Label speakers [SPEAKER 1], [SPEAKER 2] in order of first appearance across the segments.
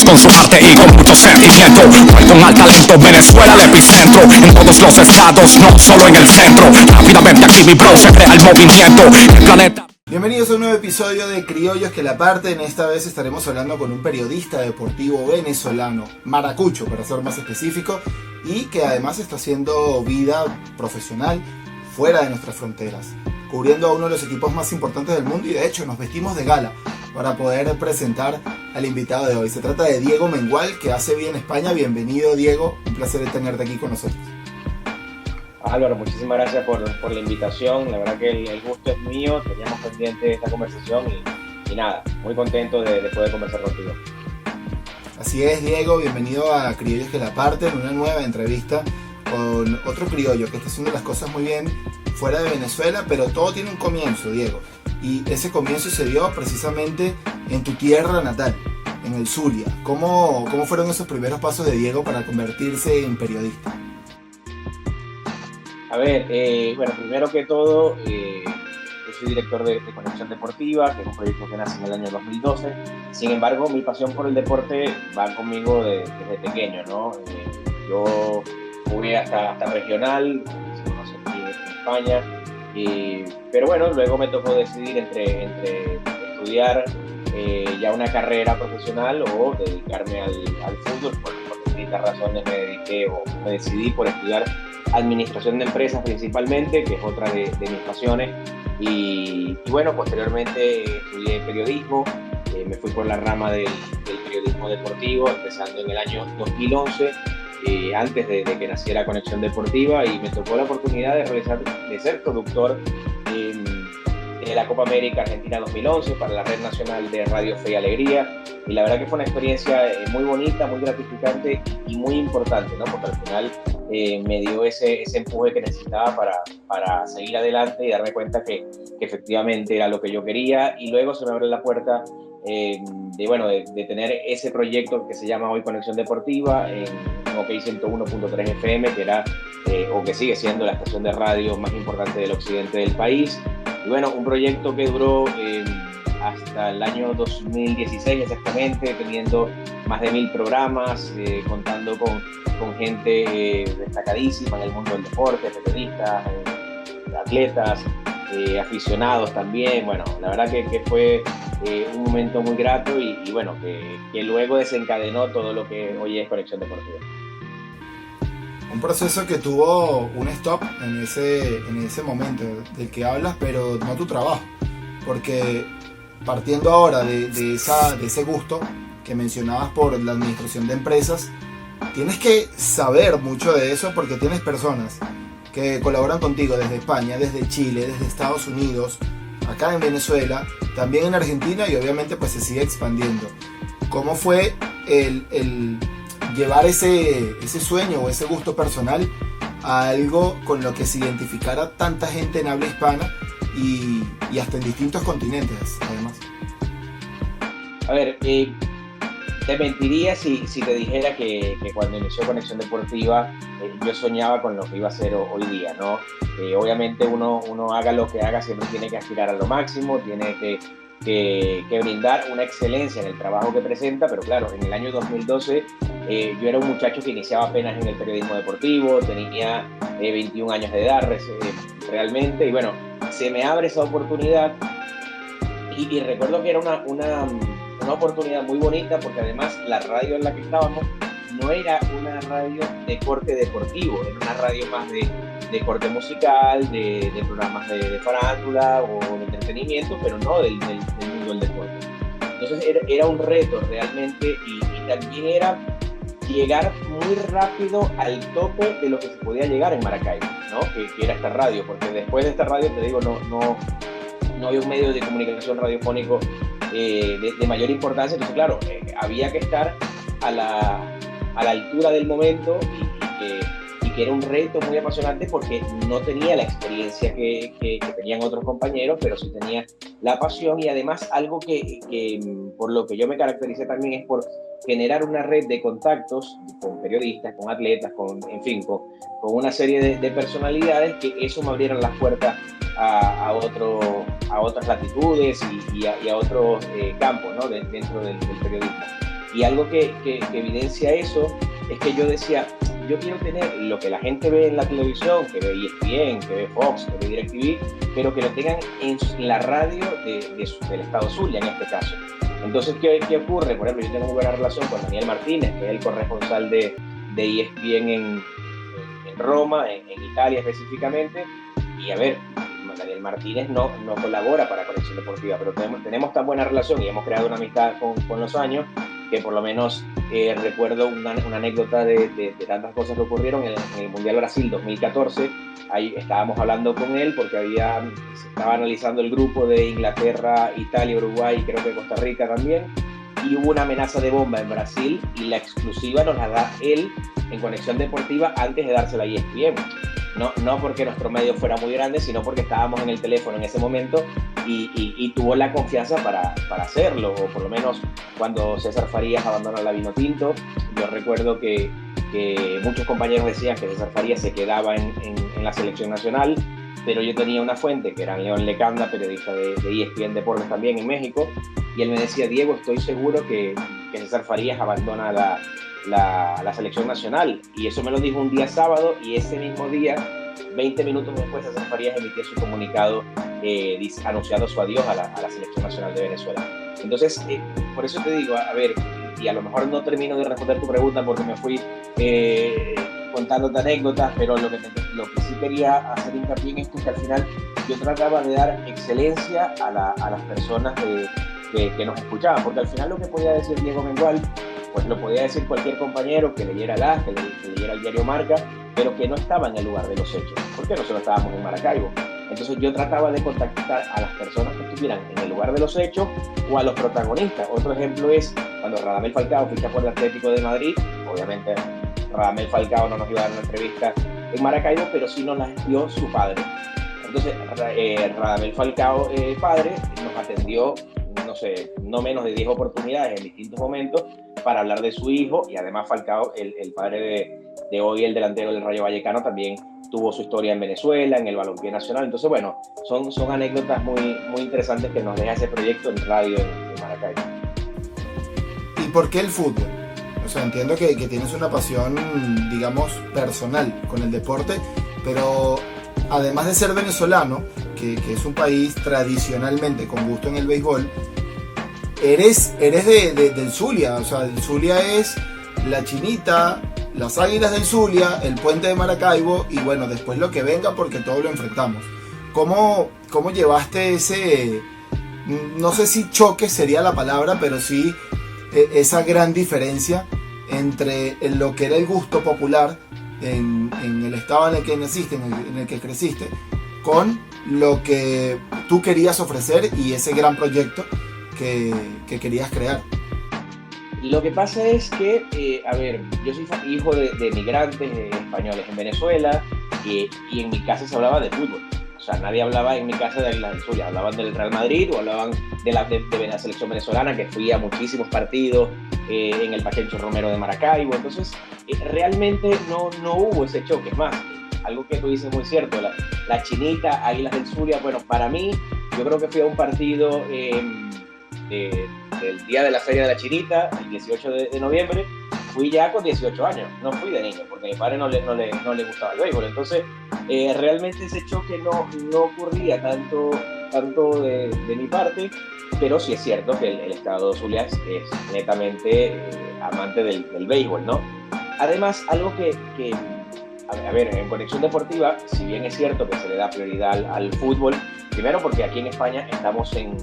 [SPEAKER 1] todos con su arte y con mucho sentimiento. Con al talento, Venezuela el epicentro. En todos los estados, no solo en el centro. Rápidamente aquí mi bro se crea el movimiento. El planeta.
[SPEAKER 2] Bienvenidos a un nuevo episodio de Criollos que la parten. Esta vez estaremos hablando con un periodista deportivo venezolano, maracucho para ser más específico, y que además está haciendo vida profesional fuera de nuestras fronteras, cubriendo a uno de los equipos más importantes del mundo, y de hecho nos vestimos de gala para poder presentar al invitado de hoy. Se trata de Diego Mengual, que hace vida en España. Bienvenido, Diego, un placer tenerte aquí con nosotros.
[SPEAKER 3] Álvaro, muchísimas gracias por la invitación. La verdad que el gusto es mío. Teníamos pendiente esta conversación y nada, muy contento de poder conversar contigo.
[SPEAKER 2] Así es, Diego, bienvenido a Criollos que la parten, una nueva entrevista con otro criollo que está haciendo las cosas muy bien fuera de Venezuela, pero todo tiene un comienzo, Diego. Y ese comienzo se dio precisamente en tu tierra natal, en el Zulia. ¿Cómo fueron esos primeros pasos de Diego para convertirse en periodista?
[SPEAKER 3] A ver, bueno, primero que todo, yo soy director de Conexión Deportiva, que es un proyecto que nace en el año 2012. Sin embargo, mi pasión por el deporte va conmigo desde pequeño, ¿no? Yo jugué hasta regional, se conoce aquí en España, pero bueno, luego me tocó decidir entre estudiar ya una carrera profesional o dedicarme al fútbol. Por distintas razones me decidí por estudiar administración de empresas principalmente, que es otra de mis pasiones, y bueno, posteriormente estudié periodismo, me fui por la rama del periodismo deportivo, empezando en el año 2011, antes de que naciera Conexión Deportiva, y me tocó la oportunidad de ser productor de la Copa América Argentina 2011 para la Red Nacional de Radio Fe y Alegría, y la verdad que fue una experiencia muy bonita, muy gratificante y muy importante, ¿no? Porque al final me dio ese empuje que necesitaba para seguir adelante y darme cuenta que efectivamente era lo que yo quería, y luego se me abrió la puerta de tener ese proyecto que se llama hoy Conexión Deportiva en OK 101.3 FM, que era o que sigue siendo la estación de radio más importante del occidente del país. Y bueno, un proyecto que duró hasta el año 2016 exactamente, teniendo más de 1000 programas, contando con gente destacadísima en el mundo del deporte, periodistas, atletas, aficionados también. Bueno, la verdad que fue un momento muy grato y bueno, que luego desencadenó todo lo que hoy es Conexión Deportiva.
[SPEAKER 2] Un proceso que tuvo un stop en ese momento del que hablas, pero no tu trabajo, porque partiendo ahora de ese gusto que mencionabas por la administración de empresas, tienes que saber mucho de eso, porque tienes personas que colaboran contigo desde España, desde Chile, desde Estados Unidos, acá en Venezuela, también en Argentina, y obviamente pues se sigue expandiendo. ¿Cómo fue el llevar ese sueño o ese gusto personal a algo con lo que se identificara tanta gente en habla hispana y hasta en distintos continentes, además?
[SPEAKER 3] A ver, te mentiría si te dijera que cuando inició Conexión Deportiva yo soñaba con lo que iba a ser hoy día, ¿no? Obviamente uno haga lo que haga, siempre tiene que aspirar a lo máximo, tiene que brindar una excelencia en el trabajo que presenta, pero claro, en el año 2012 yo era un muchacho que iniciaba apenas en el periodismo deportivo, tenía 21 años de edad realmente, y bueno, se me abre esa oportunidad y recuerdo que era una oportunidad muy bonita, porque además la radio en la que estábamos no era una radio de corte deportivo, era una radio más de corte musical, de programas de farándula o de entretenimiento, pero no del mundo del deporte. Entonces era un reto realmente, y también era llegar muy rápido al tope de lo que se podía llegar en Maracaibo, ¿no? Que era esta radio, porque después de esta radio, te digo, no había un medio de comunicación radiofónico de mayor importancia. Entonces claro, había que estar a la altura del momento, y que era un reto muy apasionante, porque no tenía la experiencia que tenían otros compañeros, pero sí tenía la pasión, y además algo que por lo que yo me caractericé también es por generar una red de contactos con periodistas, con atletas, con una serie de personalidades, que eso me abrieron las puertas a otras latitudes y a otros campos, ¿no? dentro del periodismo. Y algo que evidencia eso es que yo decía, yo quiero tener lo que la gente ve en la televisión, que ve ESPN, que ve Fox, que ve DirecTV, pero que lo tengan en la radio del estado Zulia, en este caso. Entonces, ¿qué ocurre? Por ejemplo, yo tengo muy buena relación con Daniel Martínez, que es el corresponsal de ESPN en Roma, en Italia específicamente, y a ver, Daniel Martínez no colabora para Conexión Deportiva, pero tenemos tan buena relación y hemos creado una amistad con los años que por lo menos recuerdo una anécdota de tantas cosas que ocurrieron en el Mundial Brasil 2014. Ahí estábamos hablando con él porque se estaba analizando el grupo de Inglaterra, Italia, Uruguay y creo que Costa Rica también, y hubo una amenaza de bomba en Brasil y la exclusiva nos la da él en Conexión Deportiva antes de dársela a ESPN. No porque nuestro medio fuera muy grande, sino porque estábamos en el teléfono en ese momento y tuvo la confianza para hacerlo, o por lo menos cuando César Farías abandona la Vinotinto, yo recuerdo que muchos compañeros decían que César Farías se quedaba en la selección nacional, pero yo tenía una fuente que era León Lecanda, periodista de ESPN Deportes también en México, y él me decía, Diego, estoy seguro que César Farías abandona la selección nacional, y eso me lo dijo un día sábado, y ese mismo día, 20 minutos después, César Farías emitió su comunicado anunciando su adiós a la selección nacional de Venezuela. Entonces, por eso te digo, a ver, y a lo mejor no termino de responder tu pregunta porque me fui contándote anécdotas, pero lo que sí quería hacer hincapié en esto es que al final yo trataba de dar excelencia a las personas que nos escuchaban, porque al final lo que podía decir Diego Mengual, pues lo podía decir cualquier compañero que leyera que leyera el diario Marca, pero que no estaba en el lugar de los hechos, porque nosotros estábamos en Maracaibo. Entonces yo trataba de contactar a las personas que estuvieran en el lugar de los hechos o a los protagonistas. Otro ejemplo es cuando Radamel Falcao ficha por el Atlético de Madrid. Obviamente Radamel Falcao no nos iba a dar una entrevista en Maracaibo, pero sí nos la dio su padre. Entonces Radamel Falcao, padre, nos atendió, no menos de 10 oportunidades en distintos momentos para hablar de su hijo, y además Falcao, el padre de hoy, el delantero del Rayo Vallecano, también tuvo su historia en Venezuela, en el balompié nacional. Entonces, bueno, son anécdotas muy, muy interesantes que nos deja ese proyecto en radio en Maracaibo.
[SPEAKER 2] ¿Y por qué el fútbol? O sea, entiendo que tienes una pasión, digamos, personal con el deporte, pero además de ser venezolano, que es un país tradicionalmente con gusto en el béisbol, eres del Zulia. O sea, el Zulia es la Chinita, las Águilas del Zulia, el Puente de Maracaibo y bueno, después lo que venga porque todo lo enfrentamos. ¿Cómo llevaste ese, no sé si choque sería la palabra, pero sí esa gran diferencia entre lo que era el gusto popular en el estado en el que naciste, en el que creciste, con lo que tú querías ofrecer y ese gran proyecto que querías crear?
[SPEAKER 3] Lo que pasa es que, a ver, yo soy hijo de migrantes españoles en Venezuela y en mi casa se hablaba de fútbol. O sea, nadie hablaba en mi casa de Águilas del Zulia. Hablaban del Real Madrid o hablaban de la selección venezolana, que fui a muchísimos partidos en el Pachencho Romero de Maracaibo. Entonces, realmente no hubo ese choque. Es más, algo que tú dices muy cierto, la Chinita, Águilas del Zulia, bueno, para mí, yo creo que fui a un partido del día de la Feria de la Chinita, el 18 de noviembre, fui ya con 18 años, no fui de niño, porque a mi padre no le gustaba el béisbol. Entonces, realmente ese choque no ocurría tanto de mi parte, pero sí es cierto que el estado de Zulia es netamente amante del béisbol, ¿no? Además, algo que a ver, en Conexión Deportiva, si bien es cierto que se le da prioridad al fútbol, primero porque aquí en España estamos en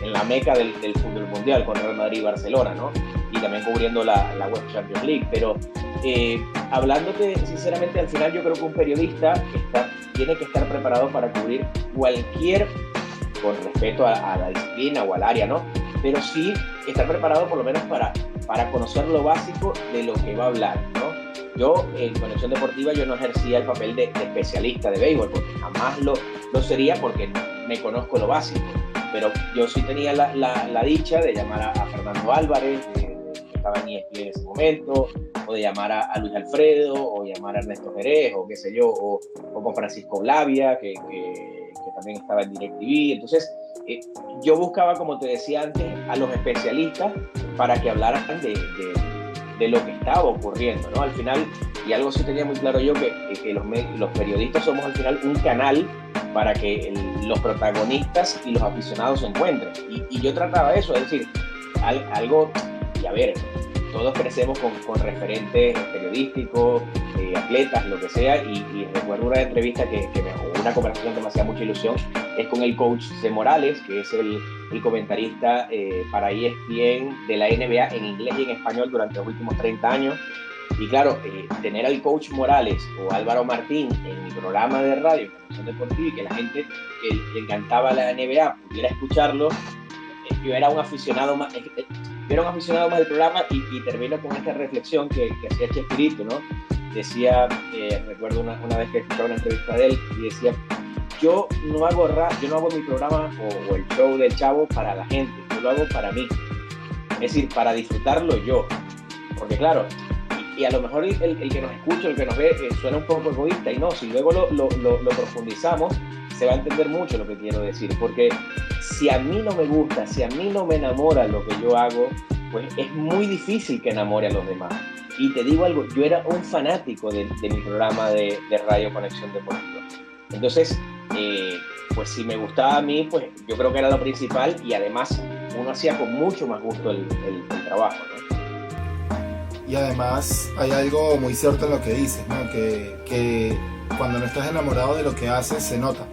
[SPEAKER 3] la meca del fútbol mundial con Real Madrid y Barcelona, ¿no? Y también cubriendo la UEFA Champions League, pero hablándote sinceramente, al final yo creo que un periodista tiene que estar preparado para cubrir cualquier, con respeto a la disciplina o al área, ¿no? Pero sí estar preparado por lo menos para conocer lo básico de lo que va a hablar, ¿no? Yo en Conexión Deportiva yo no ejercía el papel de especialista de béisbol, porque jamás lo sería, porque me conozco lo básico, pero yo sí tenía la dicha de llamar a Fernando Álvarez, que estaba en ESPN en ese momento, o de llamar a Luis Alfredo, o llamar a Ernesto Jerez, o qué sé yo, o con Francisco Blavia, que también estaba en DirecTV. Entonces, yo buscaba, como te decía antes, a los especialistas para que hablaran de lo que estaba ocurriendo, ¿no? Al final, y algo sí tenía muy claro yo, que los periodistas somos al final un canal para que los protagonistas y los aficionados se encuentren. Y yo trataba eso, es decir, algo, y a ver, todos crecemos con referentes periodísticos, atletas, lo que sea, y recuerdo una entrevista una conversación que me hacía mucha ilusión, es con el coach C. Morales, que es el comentarista para ESPN de la NBA en inglés y en español durante los últimos 30 años. Y claro, tener al coach Morales o Álvaro Martín en mi programa de radio, Conexión Deportiva, y que la gente que le encantaba la NBA pudiera escucharlo, yo era un aficionado más del programa, y termino con esta reflexión que hacía Chespirito, ¿no? Decía, recuerdo una vez que escuchaba una entrevista de él, y decía, yo no hago mi programa o el show del Chavo para la gente, yo lo hago para mí, es decir, para disfrutarlo yo, porque claro, y a lo mejor el que nos escucha, el que nos ve, suena un poco egoísta, y no, si luego lo profundizamos, se va a entender mucho lo que quiero decir, porque si a mí no me gusta, si a mí no me enamora lo que yo hago, pues es muy difícil que enamore a los demás. Y te digo algo, yo era un fanático de mi programa de radio Conexión Deportiva. Entonces, pues si me gustaba a mí, pues yo creo que era lo principal, y además uno hacía con mucho más gusto el trabajo, ¿no?
[SPEAKER 2] Y además hay algo muy cierto en lo que dices, ¿no? Que cuando no estás enamorado de lo que haces, se nota.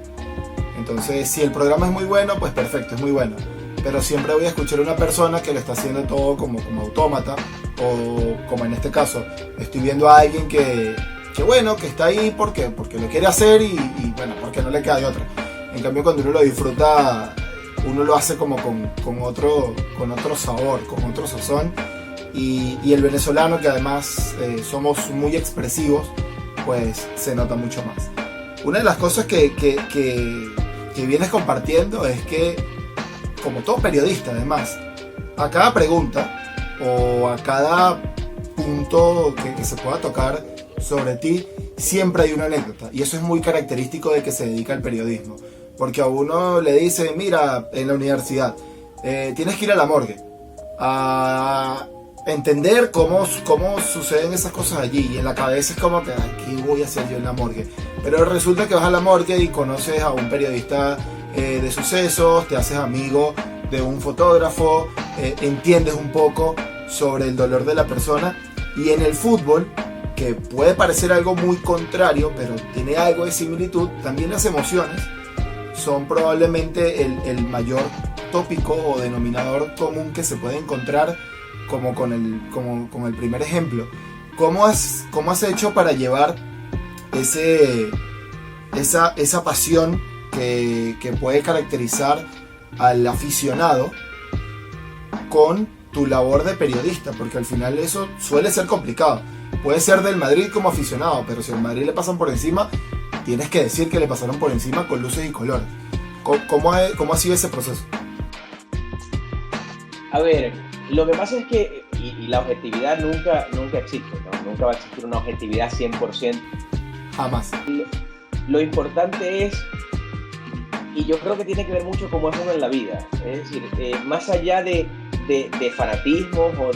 [SPEAKER 2] Entonces, si el programa es muy bueno, pues perfecto, es muy bueno. Pero siempre voy a escuchar a una persona que lo está haciendo todo como autómata, o como en este caso, estoy viendo a alguien que está ahí porque lo quiere hacer y bueno, porque no le queda de otra. En cambio, cuando uno lo disfruta, uno lo hace como con otro sabor, con otro sazón. Y el venezolano, que además somos muy expresivos, pues se nota mucho más. Una de las cosas que vienes compartiendo es que, como todo periodista además, a cada pregunta o a cada punto que se pueda tocar sobre ti, siempre hay una anécdota, y eso es muy característico de que se dedica al periodismo, porque a uno le dicen, mira, en la universidad tienes que ir a la morgue a entender cómo suceden esas cosas allí, y en la cabeza es como que, ¿qué voy a hacer yo en la morgue? Pero resulta que vas a la morgue y conoces a un periodista de sucesos, te haces amigo de un fotógrafo, entiendes un poco sobre el dolor de la persona. Y en el fútbol, que puede parecer algo muy contrario, pero tiene algo de similitud, también las emociones son probablemente el mayor tópico o denominador común que se puede encontrar, como con el primer ejemplo. ¿Cómo has hecho para llevar esa pasión que puede caracterizar al aficionado con tu labor de periodista? Porque al final eso suele ser complicado. Puede ser del Madrid como aficionado, pero si al Madrid le pasan por encima, tienes que decir que le pasaron por encima con luces y colores. ¿Cómo ha sido ese proceso?
[SPEAKER 3] A ver, lo que pasa es que, y la objetividad nunca existe, ¿no? Nunca va a existir una objetividad 100%.
[SPEAKER 2] Jamás.
[SPEAKER 3] Lo importante es, y yo creo que tiene que ver mucho cómo es uno en la vida, es decir, más allá de fanatismos o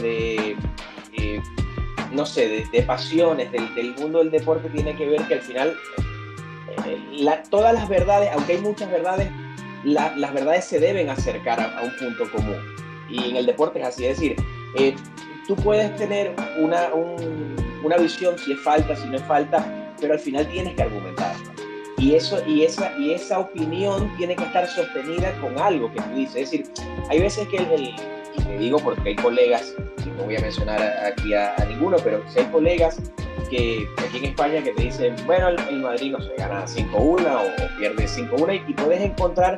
[SPEAKER 3] no sé, de pasiones del mundo del deporte, tiene que ver que al final todas las verdades, aunque hay muchas verdades, las verdades se deben acercar a un punto común, y en el deporte es así, es decir, tú puedes tener una visión, si es falta, si no es falta, pero al final tienes que argumentarlo. Y esa opinión tiene que estar sostenida con algo que tú dices. Es decir, hay veces que y te digo porque hay colegas, y no voy a mencionar aquí a ninguno, pero si hay colegas que aquí en España que te dicen, bueno, el Madrid no se gana 5-1 o pierde 5-1, y puedes encontrar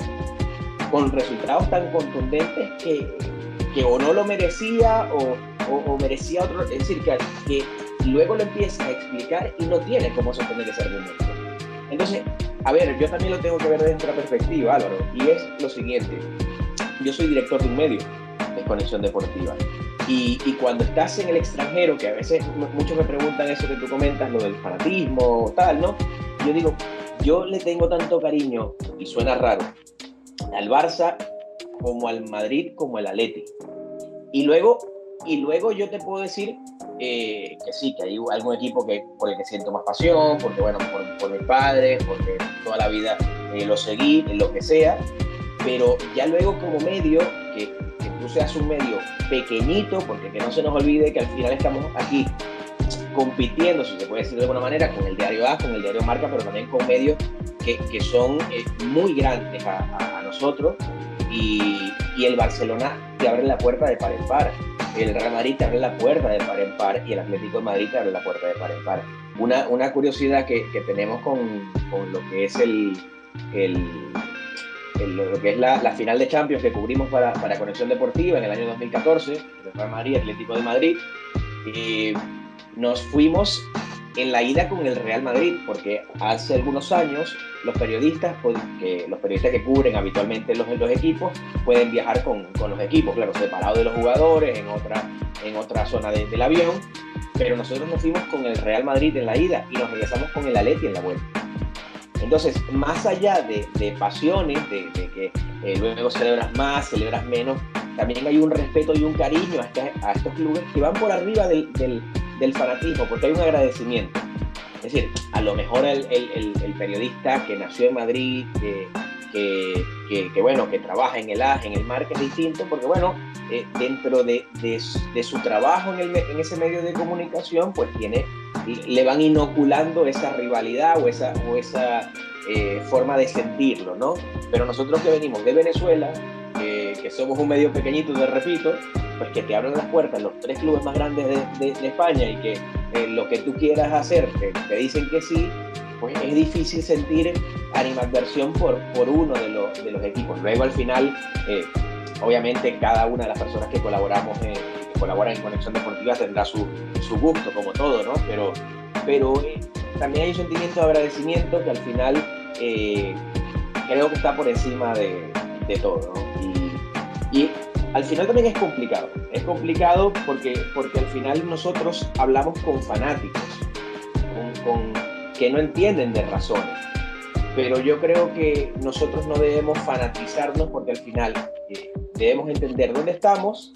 [SPEAKER 3] con resultados tan contundentes que o no lo merecía o merecía otro. Es decir, que luego lo empiezas a explicar y no tiene cómo sostener ese argumento. Entonces, a ver, yo también lo tengo que ver desde otra perspectiva, Álvaro, y es lo siguiente. Yo soy director de un medio de Conexión Deportiva, y cuando estás en el extranjero, que a veces muchos me preguntan eso que tú comentas, lo del fanatismo, tal, ¿no? Yo digo, yo le tengo tanto cariño, y suena raro, al Barça como al Madrid, como el Atleti. Y luego yo te puedo decir que sí, que hay algún equipo por el que siento más pasión, porque bueno, por mis padres, porque toda la vida lo seguí, en lo que sea, pero ya luego como medio, que tú seas un medio pequeñito, porque que no se nos olvide que al final estamos aquí compitiendo, si se puede decir de alguna manera, con el diario A, con el diario Marca, pero también con medios que son muy grandes a nosotros, y el Barcelona te abre la puerta de par en par, el Real Madrid te abre la puerta de par en par y el Atlético de Madrid te abre la puerta de par en par. Una curiosidad que tenemos con lo que es lo que es la final de Champions que cubrimos para Conexión Deportiva en el año 2014, el Real Madrid, Atlético de Madrid, nos fuimos en la ida con el Real Madrid, porque hace algunos años los periodistas que cubren habitualmente los equipos pueden viajar con los equipos, claro, separados de los jugadores, en otra zona del avión, pero nosotros nos fuimos con el Real Madrid en la ida y nos regresamos con el Atleti en la vuelta. Entonces, más allá de pasiones, de que luego celebras más, celebras menos, también hay un respeto y un cariño a estos clubes que van por arriba del fanatismo, porque hay un agradecimiento. Es decir, a lo mejor el periodista que nació en Madrid, que trabaja en el Marca es distinto, porque bueno, dentro de su trabajo en ese medio de comunicación, pues le van inoculando esa rivalidad o esa forma de sentirlo, ¿no? Pero nosotros que venimos de Venezuela, que somos un medio pequeñito, te repito, pues que te abren las puertas los 3 clubes más grandes de España y que lo que tú quieras hacer te dicen que sí, pues es difícil sentir animadversión por uno de los equipos. Luego al final, obviamente cada una de las personas que colaboran en Conexión Deportiva tendrá su gusto, como todo, ¿no? Pero también hay un sentimiento de agradecimiento que al final creo que está por encima de todo, ¿no? Y al final también es complicado porque al final nosotros hablamos con fanáticos, con que no entienden de razones, pero yo creo que nosotros no debemos fanatizarnos porque al final debemos entender dónde estamos,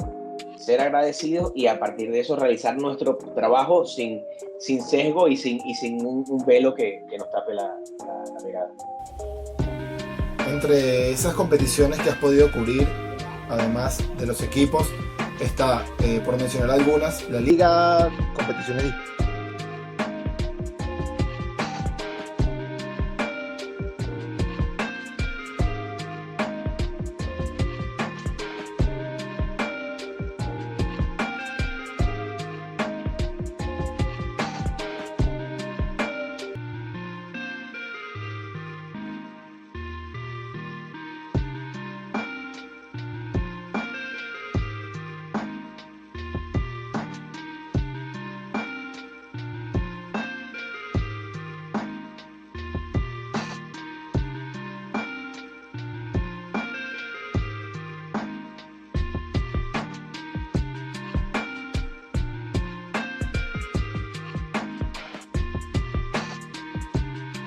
[SPEAKER 3] ser agradecidos y a partir de eso realizar nuestro trabajo sin sesgo y sin un velo que nos tape la mirada.
[SPEAKER 2] Entre esas competiciones que has podido cubrir, además de los equipos, está, por mencionar algunas, la Liga, competiciones.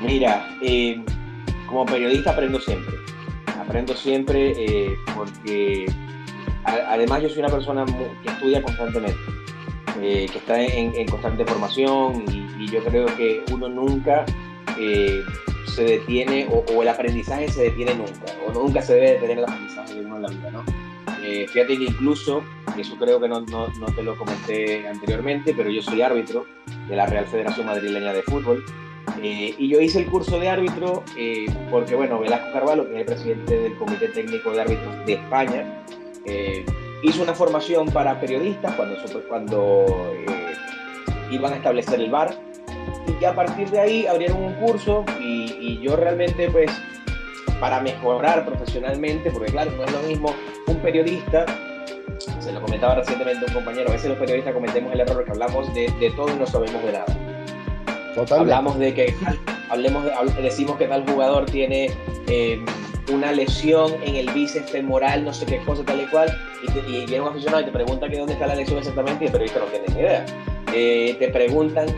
[SPEAKER 3] Mira, como periodista aprendo siempre porque además yo soy una persona que estudia constantemente, que está en constante formación y yo creo que uno nunca se detiene o el aprendizaje se detiene nunca, o nunca se debe detener el aprendizaje de uno en la vida, ¿no? Fíjate que incluso, eso creo que no te lo comenté anteriormente, pero yo soy árbitro de la Real Federación Madrileña de Fútbol. Y yo hice el curso de árbitro porque, bueno, Velasco Carvalho, que es el presidente del Comité Técnico de Árbitros de España, hizo una formación para periodistas cuando iban a establecer el VAR, y a partir de ahí abrieron un curso y yo realmente, pues, para mejorar profesionalmente, porque claro, no es lo mismo un periodista, se lo comentaba recientemente un compañero, a veces los periodistas cometemos el error que hablamos de todo y no sabemos de nada. Totalmente. Decimos que tal jugador tiene una lesión en el bíceps femoral, no sé qué cosa, tal y cual, y viene un aficionado y te pregunta que dónde está la lesión exactamente y el periodista no tiene ni idea. Te preguntan,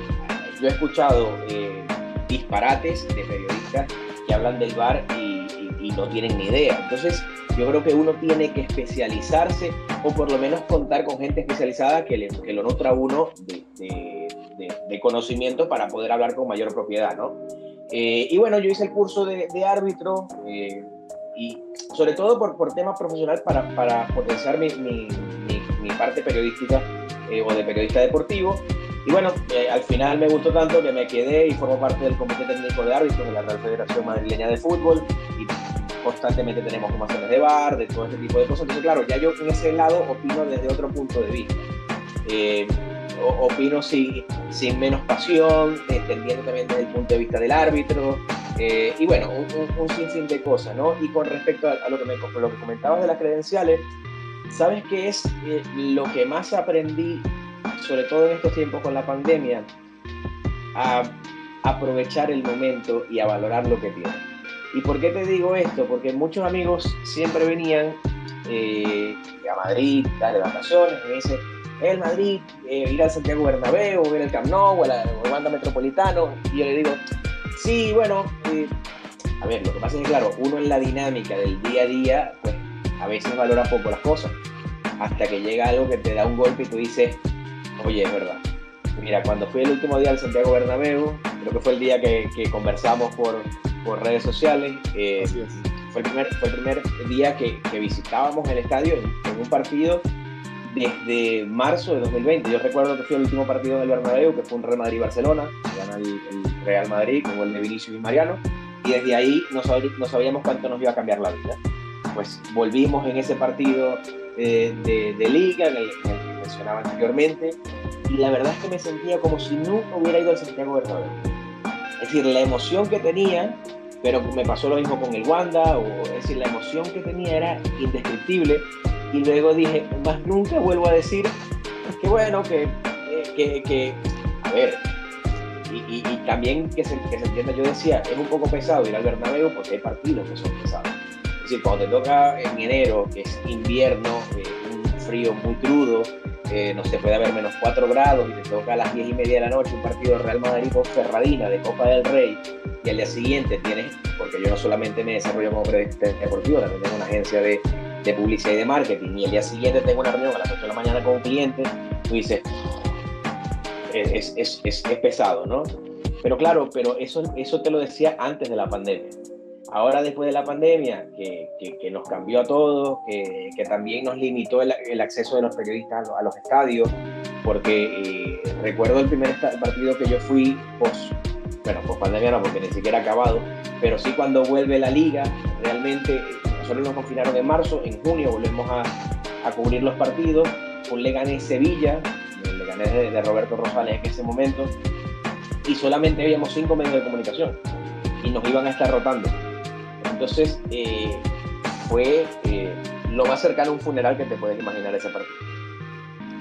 [SPEAKER 3] yo he escuchado disparates de periodistas que hablan del VAR y no tienen ni idea. Entonces, yo creo que uno tiene que especializarse o por lo menos contar con gente especializada que lo nutra a uno de conocimiento para poder hablar con mayor propiedad, ¿no? Y bueno, yo hice el curso de árbitro y sobre todo por temas profesionales para potenciar mi parte periodística o de periodista deportivo. Y bueno, al final me gustó tanto que me quedé y formo parte del Comité Técnico de Árbitros de la Real Federación Madrileña de Fútbol y constantemente tenemos formaciones de VAR, de todo este tipo de cosas. Entonces, claro, ya yo en ese lado opino desde otro punto de vista. Opino sin menos pasión, entendiendo también desde el punto de vista del árbitro. Y bueno, un sinfín de cosas, ¿no? Y con respecto a lo que comentabas de las credenciales, ¿sabes qué es lo que más aprendí, sobre todo en estos tiempos con la pandemia? A aprovechar el momento y a valorar lo que tienes. ¿Y por qué te digo esto? Porque muchos amigos siempre venían a Madrid, de vacaciones, y me dicen, el Madrid, ir al Santiago Bernabéu, ver el Camp Nou, o el Wanda Metropolitano, y yo le digo, sí, bueno, a ver, lo que pasa es que, claro, uno en la dinámica del día a día, pues a veces valora poco las cosas, hasta que llega algo que te da un golpe y tú dices, oye, es verdad. Mira, cuando fui el último día al Santiago Bernabéu, creo que fue el día que conversamos por redes sociales, fue el primer día que visitábamos el estadio en un partido desde marzo de 2020. Yo recuerdo que fui al último partido del Bernabéu, que fue un Real Madrid-Barcelona, gana el Real Madrid con gol de Vinicius y Mariano, y desde ahí no sabíamos cuánto nos iba a cambiar la vida. Pues volvimos en ese partido de Liga, en el que mencionaba anteriormente, y la verdad es que me sentía como si nunca hubiera ido al Santiago Bernabéu. Es decir, la emoción que tenía, pero me pasó lo mismo con el Wanda, es decir, la emoción que tenía era indescriptible, y luego dije, más nunca vuelvo a decir que bueno, que a ver, y también que se entienda, yo decía, es un poco pesado ir al Bernabéu porque hay partidos que son pesados. Es decir, cuando te toca en enero, que es invierno, un frío muy crudo, no se puede haber menos 4 grados, y te toca a las 10:30 de la noche un partido de Real Madrid con Ferradina de Copa del Rey, y al día siguiente tienes, porque yo no solamente me desarrollo como periodista deportivo, también tengo una agencia de publicidad y de marketing, y el día siguiente tengo una reunión a las 8 de la mañana con un cliente, tú dices, es pesado, ¿no? Pero claro, eso te lo decía antes de la pandemia. Ahora, después de la pandemia, que nos cambió a todos, que también nos limitó el acceso de los periodistas a los estadios, porque recuerdo el primer partido que yo fui post pandemia no, porque ni siquiera ha acabado, pero sí cuando vuelve la liga, realmente nosotros nos confinaron en marzo, en junio volvemos a cubrir los partidos, un Leganés-Sevilla, el Leganés de Roberto Rosales en ese momento, y solamente habíamos 5 medios de comunicación, y nos iban a estar rotando. Entonces, fue lo más cercano a un funeral que te puedes imaginar ese partido.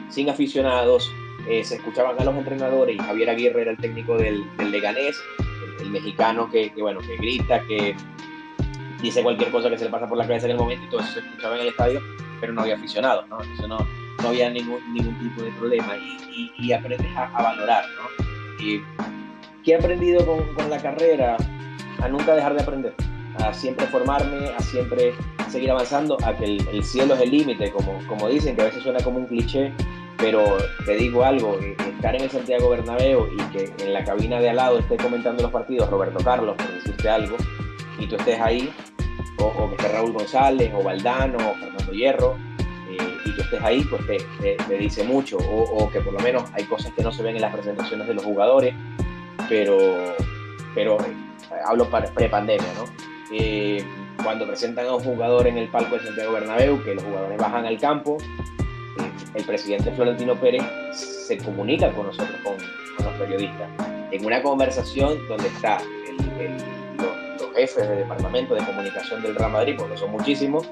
[SPEAKER 3] Sin aficionados, se escuchaban a los entrenadores, y Javier Aguirre era el técnico del Leganés, el mexicano que grita, que dice cualquier cosa que se le pasa por la cabeza en el momento, y todo eso se escuchaba en el estadio, pero no había aficionados, ¿no? Entonces no había ningún tipo de problema, y aprendes a valorar, ¿no? Y ¿qué he aprendido con la carrera? A nunca dejar de aprender, a siempre formarme, a siempre seguir avanzando, a que el cielo es el límite, como dicen, que a veces suena como un cliché, pero te digo algo, estar en el Santiago Bernabéu y que en la cabina de al lado esté comentando los partidos Roberto Carlos, por decirte algo, y tú estés ahí, o que esté Raúl González, o Valdano, o Fernando Hierro, y tú estés ahí, pues te dice mucho, o que por lo menos hay cosas que no se ven en las presentaciones de los jugadores, pero hablo pre-pandemia, ¿no? Cuando presentan a un jugador en el palco de Santiago Bernabéu, que los jugadores bajan al campo, el presidente Florentino Pérez se comunica con nosotros, con los periodistas, en una conversación donde está los jefes de departamento de comunicación del Real Madrid, porque son muchísimos,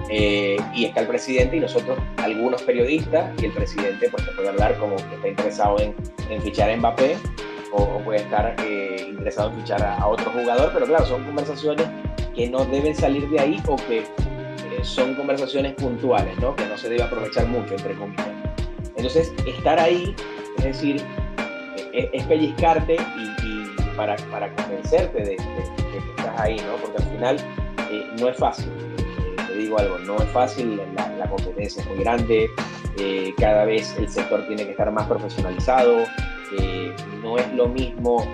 [SPEAKER 3] y está el presidente y nosotros, algunos periodistas, y el presidente pues te puede hablar como que está interesado en fichar a Mbappé, o puede estar interesado en fichar a otro jugador, pero claro, son conversaciones que no deben salir de ahí, o que son conversaciones puntuales, ¿no? Que no se debe aprovechar mucho, entre comillas. Entonces, estar ahí, es decir, es pellizcarte y para convencerte de que estás ahí, ¿no? Porque al final no es fácil. Te digo algo, no es fácil, la competencia es muy grande, cada vez el sector tiene que estar más profesionalizado, no es lo mismo.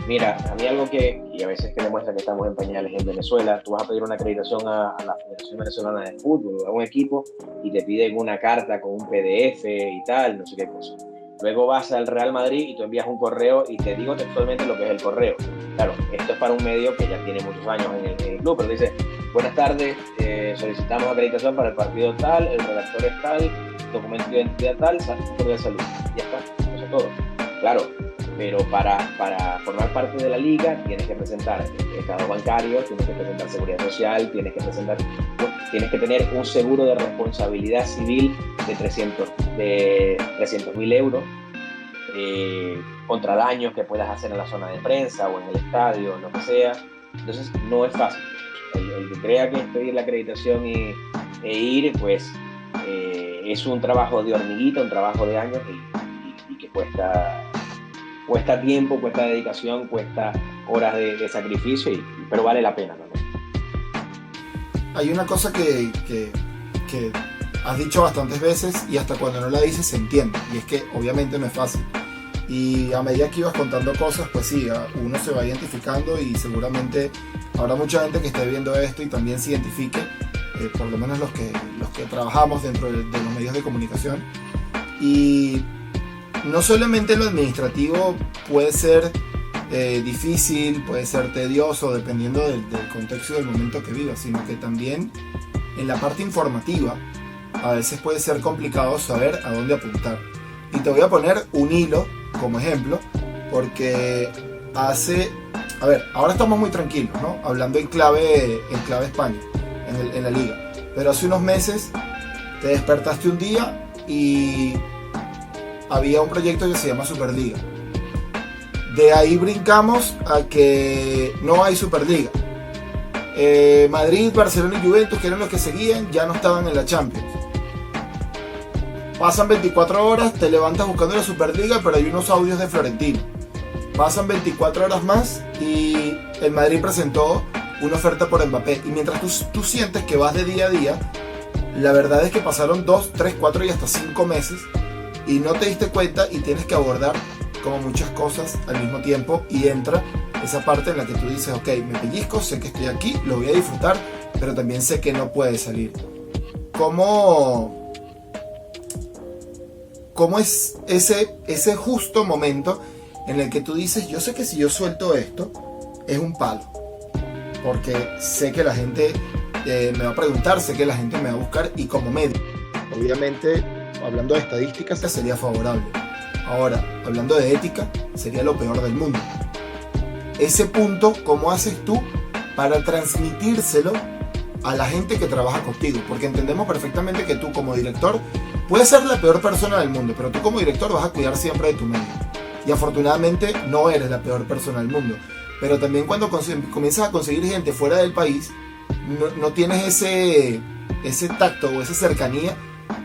[SPEAKER 3] Mira, a mí algo y a veces que demuestra que estamos en pañales en Venezuela, tú vas a pedir una acreditación a la Federación Venezolana de Fútbol o a un equipo y te piden una carta con un PDF y tal, no sé qué cosa. Luego vas al Real Madrid y tú envías un correo y te digo textualmente lo que es el correo. Claro, esto es para un medio que ya tiene muchos años en el club, pero dice: buenas tardes, solicitamos acreditación para el partido tal, el redactor es tal, documento de identidad tal, certificado de salud. Ya está, eso es todo. Claro, pero para formar parte de la liga tienes que presentar estado bancario, tienes que presentar seguridad social, tienes que tener un seguro de responsabilidad civil de 300.000 euros contra daños que puedas hacer en la zona de prensa o en el estadio, lo que sea. Entonces no es fácil. El que crea que es pedir la acreditación e ir, pues es un trabajo de hormiguita, un trabajo de años y que cuesta tiempo, cuesta dedicación, cuesta horas de sacrificio, pero vale la pena, ¿no?
[SPEAKER 2] Hay una cosa que has dicho bastantes veces y hasta cuando no la dices se entiende, y es que obviamente no es fácil. Y a medida que ibas contando cosas, pues sí, uno se va identificando y seguramente habrá mucha gente que esté viendo esto y también se identifique, por lo menos los que trabajamos dentro de los medios de comunicación. Y no solamente lo administrativo puede ser difícil, puede ser tedioso, dependiendo del contexto y del momento que vivas, sino que también en la parte informativa a veces puede ser complicado saber a dónde apuntar. Y te voy a poner un hilo como ejemplo, porque ahora estamos muy tranquilos, ¿no? Hablando en clave España, en la liga. Pero hace unos meses te despertaste un día y había un proyecto que se llama Superliga. De ahí brincamos a que no hay Superliga. Madrid, Barcelona y Juventus, que eran los que seguían, ya no estaban en la Champions. Pasan 24 horas, te levantas buscando la Superliga, pero hay unos audios de Florentino. Pasan 24 horas más y el Madrid presentó una oferta por Mbappé. Y mientras tú sientes que vas de día a día, la verdad es que pasaron 2, 3, 4 y hasta 5 meses y no te diste cuenta, y tienes que abordar como muchas cosas al mismo tiempo, y entra esa parte en la que tú dices: ok, me pellizco, sé que estoy aquí, lo voy a disfrutar, pero también sé que no puede salir. ¿Cómo es ese justo momento en el que tú dices: yo sé que si yo suelto esto es un palo, porque sé que la gente me va a preguntar, sé que la gente me va a buscar, y como medio, obviamente, hablando de estadísticas, sería favorable. Ahora, hablando de ética, sería lo peor del mundo. Ese punto, ¿cómo haces tú para transmitírselo a la gente que trabaja contigo? Porque entendemos perfectamente que tú como director puedes ser la peor persona del mundo, pero tú como director vas a cuidar siempre de tu medio. Y afortunadamente no eres la peor persona del mundo. Pero también cuando comienzas a conseguir gente fuera del país, no tienes ese tacto o esa cercanía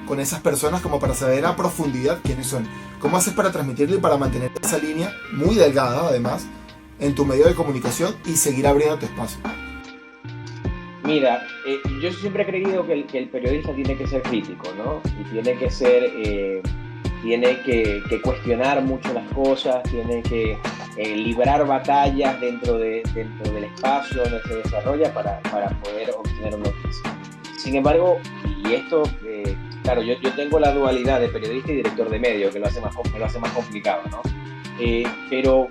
[SPEAKER 2] con esas personas como para saber a profundidad quiénes son. ¿Cómo haces para transmitirlo y para mantener esa línea muy delgada, además, en tu medio de comunicación y seguir abriendo tu espacio?
[SPEAKER 3] Mira, yo siempre he creído que el periodista tiene que ser crítico, ¿no? Y tiene que ser, tiene que cuestionar mucho las cosas, tiene que librar batallas dentro del espacio donde se desarrolla para poder obtener una noticia. Sin embargo, y esto, claro, yo tengo la dualidad de periodista y director de medio, que lo hace más complicado, ¿no? Pero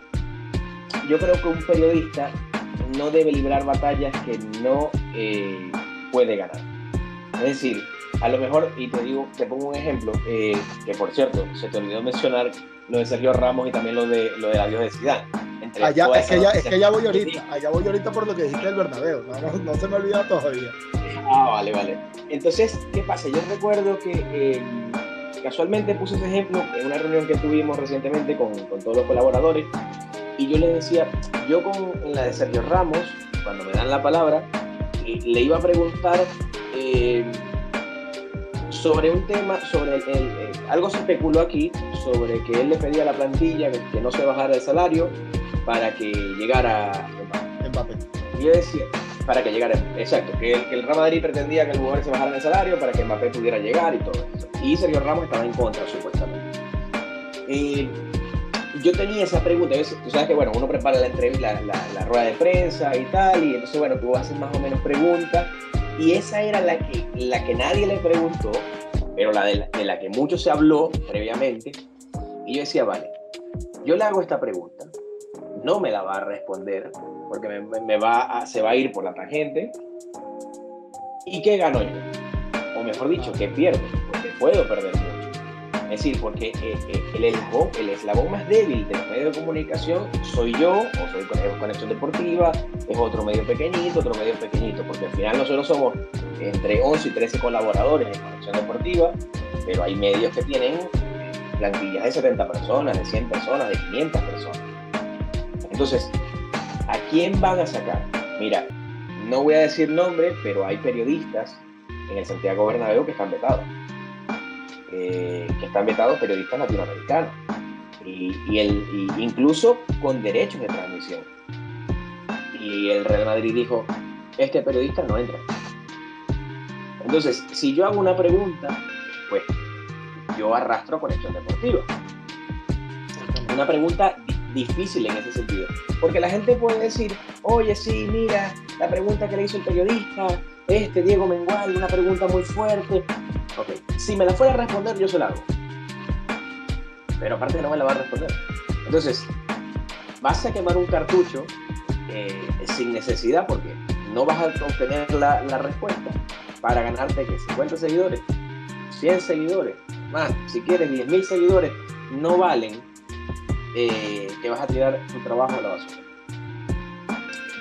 [SPEAKER 3] yo creo que un periodista no debe librar batallas que no puede ganar. Es decir, a lo mejor, y te pongo un ejemplo, que por cierto, se te olvidó mencionar lo de Sergio Ramos y también lo del adiós de Zidane.
[SPEAKER 2] Es que ya voy ahorita por lo que dijiste del Bernabéu, no se me ha olvidado todavía.
[SPEAKER 3] Vale. Entonces, ¿qué pasa? Yo recuerdo que casualmente puse ese ejemplo en una reunión que tuvimos recientemente con todos los colaboradores, y yo les decía, en la de Sergio Ramos, cuando me dan la palabra, le iba a preguntar sobre un tema, algo se especuló aquí, sobre que él le pedía a la plantilla que no se bajara el salario para que llegara Mbappé. Y yo decía, para que llegara, exacto, que el Real Madrid pretendía que el jugador se bajara en el salario para que Mbappé pudiera llegar y todo eso. Y Sergio Ramos estaba en contra, supuestamente. Yo tenía esa pregunta, tú sabes que bueno, uno prepara la entrevista, la rueda de prensa y tal, y entonces bueno, tú haces más o menos preguntas, y esa era la que nadie le preguntó, pero de la que mucho se habló previamente, y yo decía, vale, yo le hago esta pregunta, no me la va a responder, porque se va a ir por la tangente, ¿y qué gano yo? O mejor dicho, ¿qué pierdo? Porque puedo perder mucho. Es decir, porque el eslabón más débil de los medios de comunicación soy yo, o soy Conexión Deportiva, es otro medio pequeñito, porque al final nosotros somos entre 11 y 13 colaboradores en Conexión Deportiva, pero hay medios que tienen plantillas de 70 personas, de 100 personas, de 500 personas. Entonces, ¿a quién van a sacar? Mira, no voy a decir nombres, pero hay periodistas en el Santiago Bernabéu que están vetados. Periodistas latinoamericanos y incluso con derechos de transmisión, y el Real Madrid dijo, este periodista no entra. Entonces, si yo hago una pregunta, pues yo arrastro Conexión Deportiva. Una pregunta difícil en ese sentido, porque la gente puede decir, oye, sí, mira, la pregunta que le hizo el periodista, Diego Mengual, una pregunta muy fuerte. Ok, si me la fuera a responder, yo se la hago. Pero aparte no me la va a responder. Entonces, vas a quemar un cartucho sin necesidad, porque no vas a obtener la respuesta para ganarte, ¿qué? 50 seguidores, 100 seguidores, más, si quieres 10.000 seguidores, no valen que vas a tirar tu trabajo a la basura.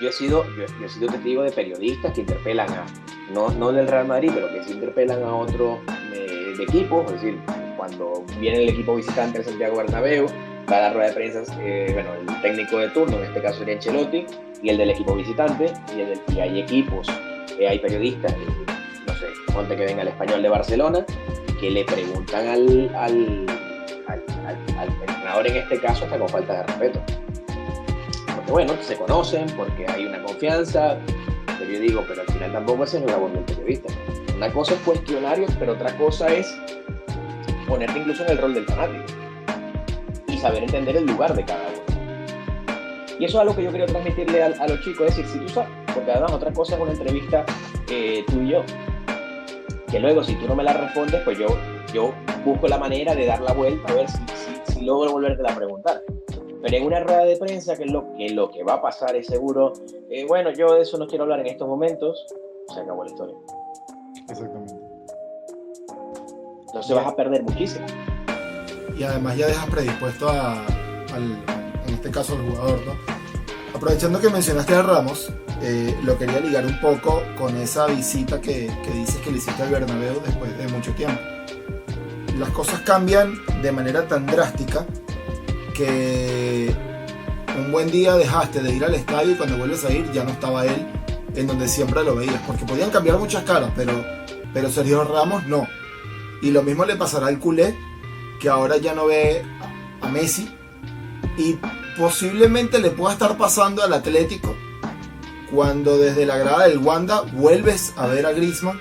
[SPEAKER 3] Yo he sido testigo de periodistas que interpelan no del Real Madrid, pero que sí interpelan a otros de equipos, es decir, cuando viene el equipo visitante al Santiago Bernabéu, va a la rueda de prensa, el técnico de turno, en este caso sería Ancelotti, y el del equipo visitante, y hay equipos, hay periodistas, no sé, ponte que venga el Español de Barcelona, que le preguntan al entrenador, en este caso, hasta con falta de respeto. Porque bueno, se conocen, porque hay una confianza, pero yo digo, pero al final tampoco ese es el labor del periodista. Una cosa es cuestionario, pero otra cosa es ponerte incluso en el rol del fanático y saber entender el lugar de cada uno. Y eso es algo que yo quiero transmitirle a los chicos, es decir, si tú sabes, porque además otra cosa es una entrevista tú y yo, que luego si tú no me la respondes, pues yo busco la manera de dar la vuelta a ver si logro volverte a preguntar. Pero en una rueda de prensa, que lo que va a pasar es seguro, bueno, yo de eso no quiero hablar en estos momentos, se acabó la historia.
[SPEAKER 2] Exactamente.
[SPEAKER 3] Entonces vas a perder muchísimo.
[SPEAKER 2] Y además ya dejas predispuesto en este caso al jugador, ¿no? Aprovechando que mencionaste a Ramos, lo quería ligar un poco con esa visita que dices que le hiciste al Bernabéu después de mucho tiempo. Las cosas cambian de manera tan drástica que un buen día dejaste de ir al estadio y cuando vuelves a ir ya no estaba él en donde siempre lo veías, porque podían cambiar muchas caras, pero Sergio Ramos no. Y lo mismo le pasará al culé, que ahora ya no ve a Messi, y posiblemente le pueda estar pasando al Atlético cuando desde la grada del Wanda vuelves a ver a Griezmann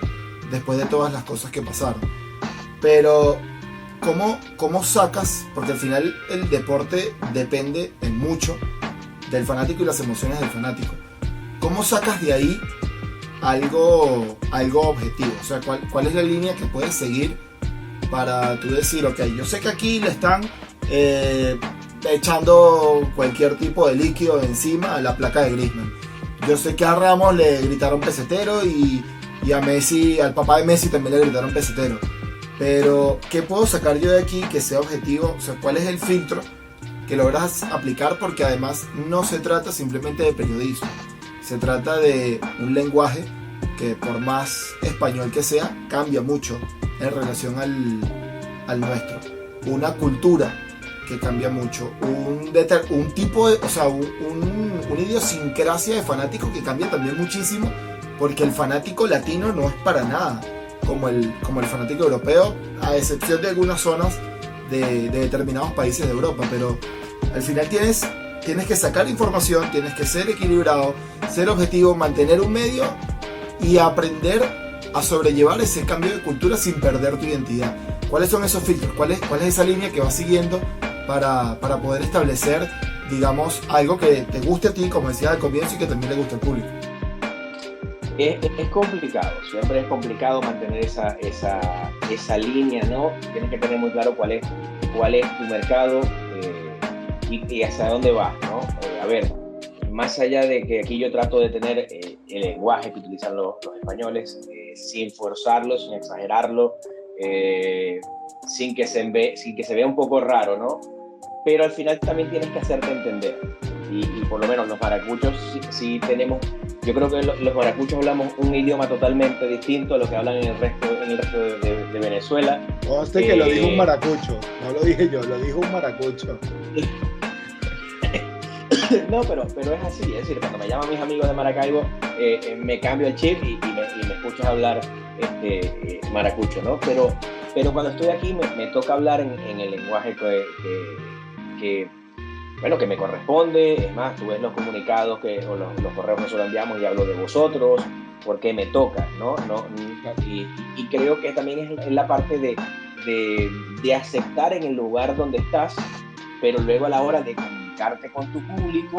[SPEAKER 2] después de todas las cosas que pasaron. Pero ¿cómo sacas? Porque al final el deporte depende en mucho del fanático y las emociones del fanático. ¿Cómo sacas de ahí algo objetivo? O sea, ¿cuál es la línea que puedes seguir para tú decir, ok, yo sé que aquí le están echando cualquier tipo de líquido encima a la placa de Griezmann? Yo sé que a Ramos le gritaron pesetero y a Messi, al papá de Messi también le gritaron pesetero. Pero, ¿qué puedo sacar yo de aquí que sea objetivo? O sea, ¿cuál es el filtro que logras aplicar? Porque además no se trata simplemente de periodismo. Se trata de un lenguaje que, por más español que sea, cambia mucho en relación al nuestro. Una cultura que cambia mucho. Un tipo de... O sea, una idiosincrasia de fanático que cambia también muchísimo. Porque el fanático latino no es para nada como el fanático europeo, a excepción de algunas zonas de determinados países de Europa, pero al final tienes tienes que sacar información, tienes que ser equilibrado, ser objetivo, mantener un medio y aprender a sobrellevar ese cambio de cultura sin perder tu identidad. ¿Cuáles son esos filtros? ¿Cuál es esa línea que vas siguiendo para poder establecer, digamos, algo que te guste a ti, como decías al comienzo, y que también le guste al público?
[SPEAKER 3] Es complicado, siempre es complicado mantener esa línea, ¿no? Tienes que tener muy claro cuál es tu mercado y hacia dónde vas, ¿no? A ver, más allá de que aquí yo trato de tener el lenguaje que utilizan los españoles, sin forzarlo, sin exagerarlo, sin que se vea un poco raro, ¿no? Pero al final también tienes que hacerte entender. Y por lo menos los maracuchos sí tenemos, yo creo que los maracuchos hablamos un idioma totalmente distinto a lo que hablan en el resto de Venezuela.
[SPEAKER 2] Conste que lo dijo un maracucho, no lo dije yo, lo dijo un maracucho.
[SPEAKER 3] No, pero es así, es decir, cuando me llaman mis amigos de Maracaibo, me cambio el chip y me escuchas hablar maracucho, ¿no? Pero cuando estoy aquí me toca hablar en el lenguaje que me corresponde. Es más, tú ves los comunicados o los correos que nosotros enviamos y hablo de vosotros, porque me toca, ¿no? Y creo que también es la parte de aceptar en el lugar donde estás, pero luego a la hora de comunicarte con tu público,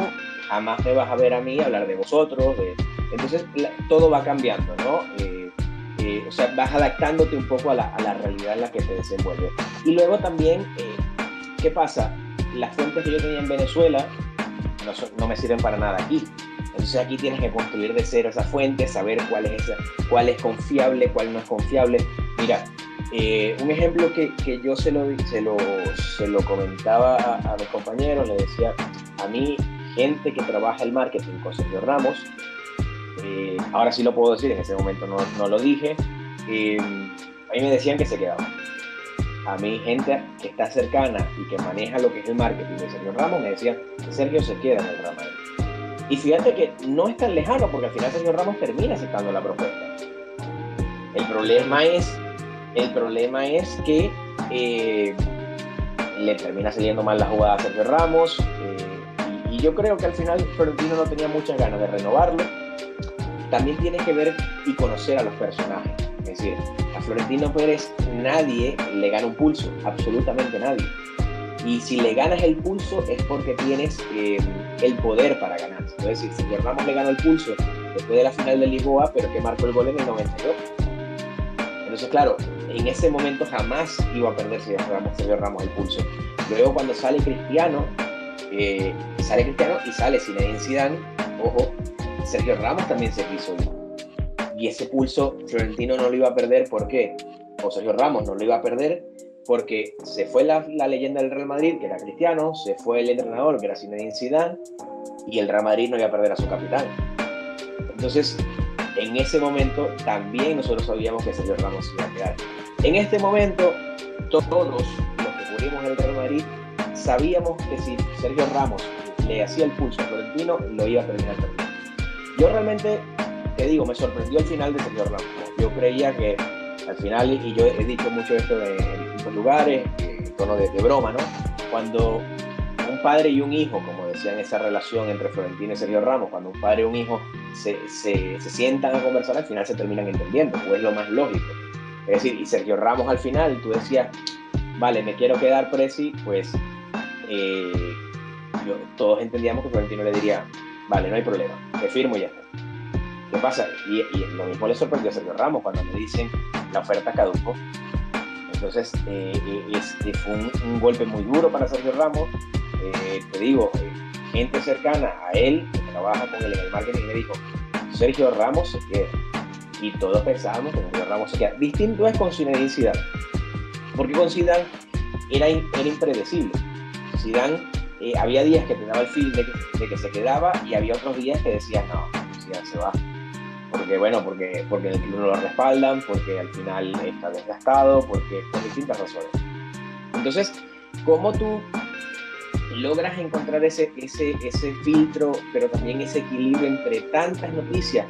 [SPEAKER 3] jamás me vas a ver a mí hablar de vosotros. Entonces todo va cambiando, ¿no? O sea, vas adaptándote un poco a la realidad en la que te desenvuelves. Y luego también, ¿qué pasa? Las fuentes que yo tenía en Venezuela no me sirven para nada aquí. Entonces aquí tienes que construir de cero esa fuente, saber cuál es confiable, cuál no es confiable. Mira, un ejemplo que yo se lo comentaba a mis compañeros, le decía a mí, gente que trabaja el marketing con Sergio Ramos, ahora sí lo puedo decir, en ese momento no lo dije, a mí me decían que se quedaba. A mí, gente que está cercana y que maneja lo que es el marketing de Sergio Ramos, me decía que Sergio se queda en el Real Madrid. Y fíjate que no es tan lejano, porque al final Sergio Ramos termina aceptando la propuesta. El problema es que le termina saliendo mal la jugada a Sergio Ramos, y yo creo que al final Florentino no tenía muchas ganas de renovarlo. También tiene que ver y conocer a los personajes. Es decir, a Florentino Pérez nadie le gana un pulso, absolutamente nadie. Y si le ganas el pulso es porque tienes el poder para ganar. Es decir, Sergio Ramos le ganó el pulso después de la final de Lisboa, pero que marcó el gol en el 92. Entonces, claro, en ese momento jamás iba a perder Sergio Ramos el pulso. Luego, cuando sale Cristiano y sale Zinedine Zidane, ojo, Sergio Ramos también se quiso ir. Y ese pulso Florentino no lo iba a perder. ¿Por qué? O Sergio Ramos no lo iba a perder porque se fue la leyenda del Real Madrid, que era Cristiano, se fue el entrenador, que era Zinedine Zidane, y el Real Madrid no iba a perder a su capitán. Entonces, en ese momento también nosotros sabíamos que Sergio Ramos iba a quedar. En este momento, todos los que cubrimos el Real Madrid sabíamos que si Sergio Ramos le hacía el pulso a Florentino, lo iba a terminar perdiendo. Yo realmente, te digo, me sorprendió el final de Sergio Ramos. Yo creía que al final, y yo he dicho mucho esto en distintos lugares, en tono de broma, ¿no? Cuando un padre y un hijo, como decían esa relación entre Florentino y Sergio Ramos, cuando un padre y un hijo se sientan a conversar, al final se terminan entendiendo, o es lo más lógico. Es decir, y Sergio Ramos al final, tú decías, vale, me quiero quedar presi, pues todos entendíamos que Florentino le diría, vale, no hay problema, te firmo y ya está. ¿Qué pasa? Y lo mismo le sorprendió a Sergio Ramos cuando me dicen la oferta caducó. Entonces fue un golpe muy duro para Sergio Ramos. Te digo, gente cercana a él que trabaja con él en el marketing me dijo, Sergio Ramos se queda. Y todos pensábamos que Sergio Ramos se queda. Distinto es con Zinedine Zidane, porque con Zidane era impredecible. Zidane había días que te daba el feel de que se quedaba, y había otros días que decías, no, Zidane se va. Porque el club no lo respaldan, porque al final está desgastado, por distintas razones. Entonces, ¿cómo tú logras encontrar ese filtro, pero también ese equilibrio entre tantas noticias?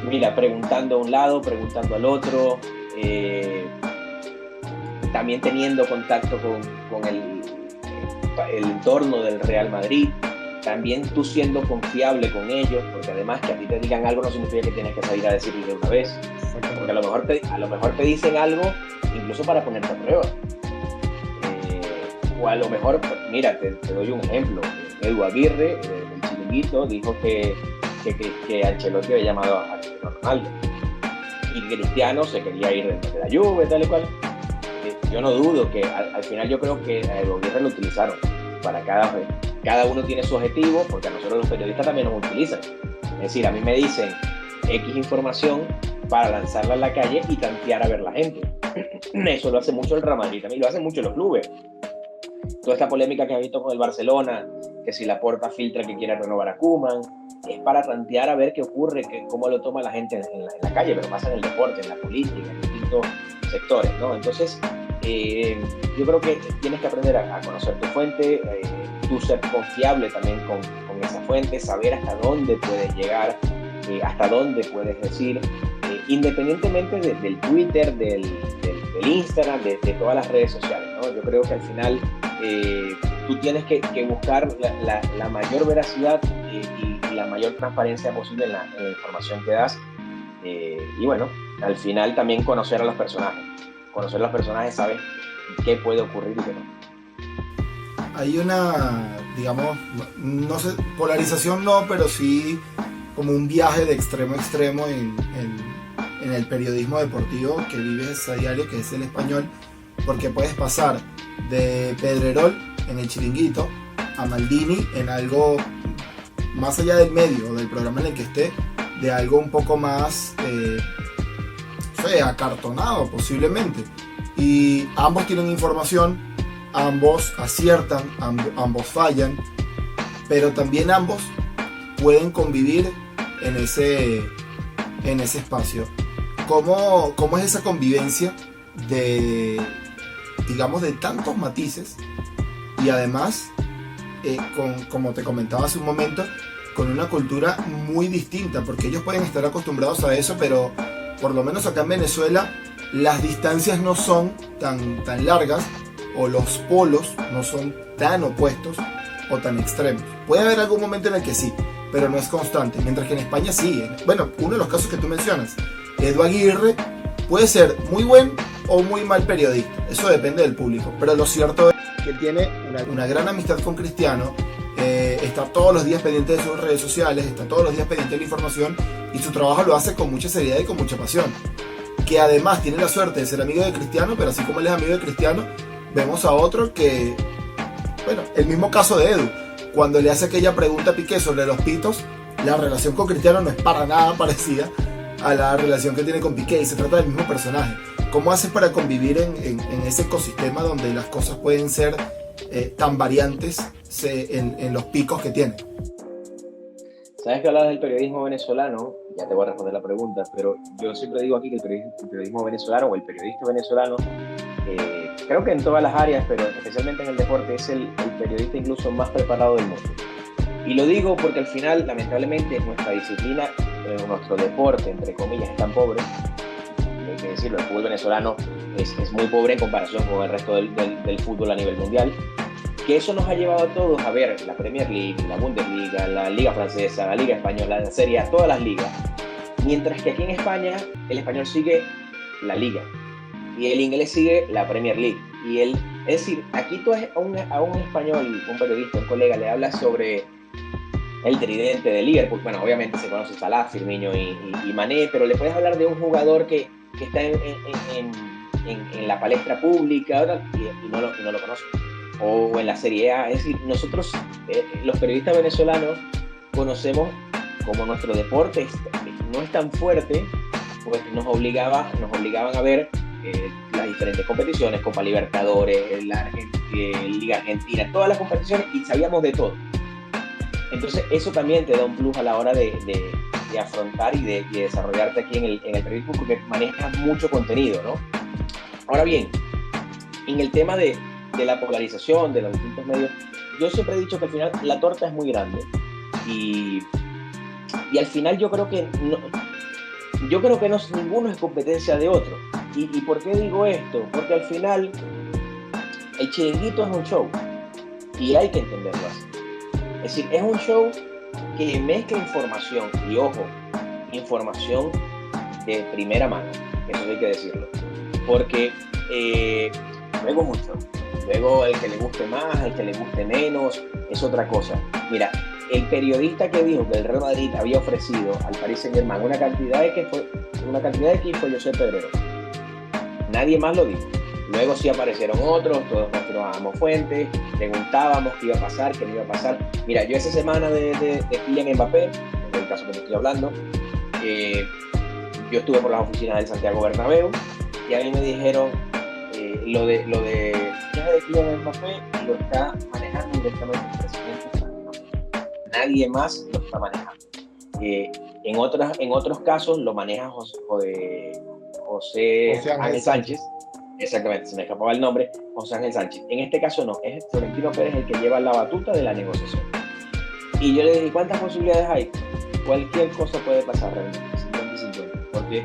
[SPEAKER 3] Mira, preguntando a un lado, preguntando al otro, también teniendo contacto con el entorno del Real Madrid. también tú siendo confiable con ellos, porque además que a ti te digan algo no significa que tienes que salir a decirlo de una vez, porque a lo mejor te dicen algo incluso para ponerte a prueba. O a lo mejor, mira, te doy un ejemplo. Edu Aguirre, del Chiringuito, dijo que Ancelotti había llamado a Cristiano Ronaldo y Cristiano se quería ir de la Juve, tal y cual. Yo no dudo que al final yo creo que a Edu Aguirre lo utilizaron para cada uno tiene su objetivo, porque a nosotros los periodistas también nos utilizan. Es decir, a mí me dicen X información para lanzarla a la calle y tantear a ver la gente. Eso lo hace mucho el Real Madrid, también lo hacen mucho los clubes. Toda esta polémica que ha visto con el Barcelona, que si Laporta filtra que quiere renovar a Koeman, es para tantear a ver qué ocurre, cómo lo toma la gente en la calle, pero pasa en el deporte, en la política, en distintos sectores, ¿no? Entonces, yo creo que tienes que aprender a conocer tu fuente, tú ser confiable también con esa fuente, saber hasta dónde puedes llegar, hasta dónde puedes decir, independientemente del Twitter, del Instagram, de todas las redes sociales, ¿no? Yo creo que al final tú tienes que buscar la mayor veracidad y la mayor transparencia posible en la información que das, y bueno, al final también conocer a los personajes. Conocer a los personajes, sabes qué puede ocurrir y qué no.
[SPEAKER 2] Hay una, digamos, no sé, polarización no, pero sí como un viaje de extremo a extremo en el periodismo deportivo que vives a diario, que es el español, porque puedes pasar de Pedrerol en el Chiringuito a Maldini en algo más allá del medio o del programa en el que esté, de algo un poco más acartonado posiblemente, y ambos tienen información, ambos aciertan, ambos fallan, pero también ambos pueden convivir en ese espacio. ¿Cómo es esa convivencia de, digamos, de tantos matices y además, como te comentaba hace un momento, con una cultura muy distinta? Porque ellos pueden estar acostumbrados a eso, pero por lo menos acá en Venezuela las distancias no son tan largas, o los polos no son tan opuestos o tan extremos. Puede haber algún momento en el que sí, pero no es constante, mientras que en España sí. Bueno, uno de los casos que tú mencionas, Edu Aguirre, puede ser muy buen o muy mal periodista, eso depende del público, pero lo cierto es que él tiene una gran amistad con Cristiano, está todos los días pendiente de sus redes sociales, está todos los días pendiente de la información, y su trabajo lo hace con mucha seriedad y con mucha pasión, que además tiene la suerte de ser amigo de Cristiano, pero así como él es amigo de Cristiano, vemos a otro que, bueno, el mismo caso de Edu, cuando le hace aquella pregunta a Piqué sobre los pitos, la relación con Cristiano no es para nada parecida a la relación que tiene con Piqué, y se trata del mismo personaje. ¿Cómo haces para convivir en ese ecosistema donde las cosas pueden ser tan variantes en los picos que tiene?
[SPEAKER 3] Sabes que hablabas del periodismo venezolano, ya te voy a responder la pregunta, pero yo siempre digo aquí que el periodismo venezolano o el periodista venezolano, creo que en todas las áreas, pero especialmente en el deporte, es el periodista incluso más preparado del mundo. Y lo digo porque al final, lamentablemente, nuestra disciplina, nuestro deporte, entre comillas, es tan pobre, hay que decirlo, el fútbol venezolano es muy pobre en comparación con el resto del fútbol a nivel mundial, que eso nos ha llevado a todos a ver la Premier League, la Bundesliga, la Liga Francesa, la Liga Española, la Serie A, todas las ligas, mientras que aquí en España el español sigue la Liga y el inglés sigue la Premier League. Es decir, aquí tú a un español, un periodista, un colega, le hablas sobre el tridente de Liverpool. Bueno, obviamente se conoce Salah, Firmino y Mané, pero le puedes hablar de un jugador que está en la palestra pública y no lo conoce. O en la Serie A. Es decir, nosotros, los periodistas venezolanos, conocemos, como nuestro deporte no es tan fuerte, pues nos obligaban a ver las diferentes competiciones, Copa Libertadores, Liga Argentina, todas las competiciones, y sabíamos de todo. Entonces eso también te da un plus a la hora de afrontar y de desarrollarte aquí en el periodismo, porque manejas mucho contenido, ¿no? Ahora bien, en el tema de la polarización de los distintos medios, yo siempre he dicho que al final la torta es muy grande y al final yo creo que ninguno es competencia de otro. ¿Y por qué digo esto? Porque al final el Chiringuito es un show y hay que entenderlo así. Es Es decir, es un show que mezcla información, y ojo, información de primera mano, eso hay que decirlo, porque luego mucho, luego el que le guste más, el que le guste menos, es otra cosa. Mira, el periodista que dijo que el Real Madrid había ofrecido al Paris Saint-Germain una cantidad de que fue José Pedrero. Nadie más lo dijo. Luego sí aparecieron otros, todos confirmábamos fuentes, preguntábamos qué iba a pasar, qué no iba a pasar. Mira, yo esa semana de Kylian Mbappé, en el caso que te estoy hablando, yo estuve por las oficinas del Santiago Bernabéu y a mí me dijeron lo de Kylian Mbappé lo está manejando directamente el presidente. Nadie más lo está manejando. En otros casos lo maneja José Ángel Sánchez. Exactamente, se me escapaba el nombre, José Ángel Sánchez. En este caso no, es Florentino Pérez el que lleva la batuta de la negociación. Y yo le dije, ¿cuántas posibilidades hay? Cualquier cosa puede pasar realmente, 50-50, porque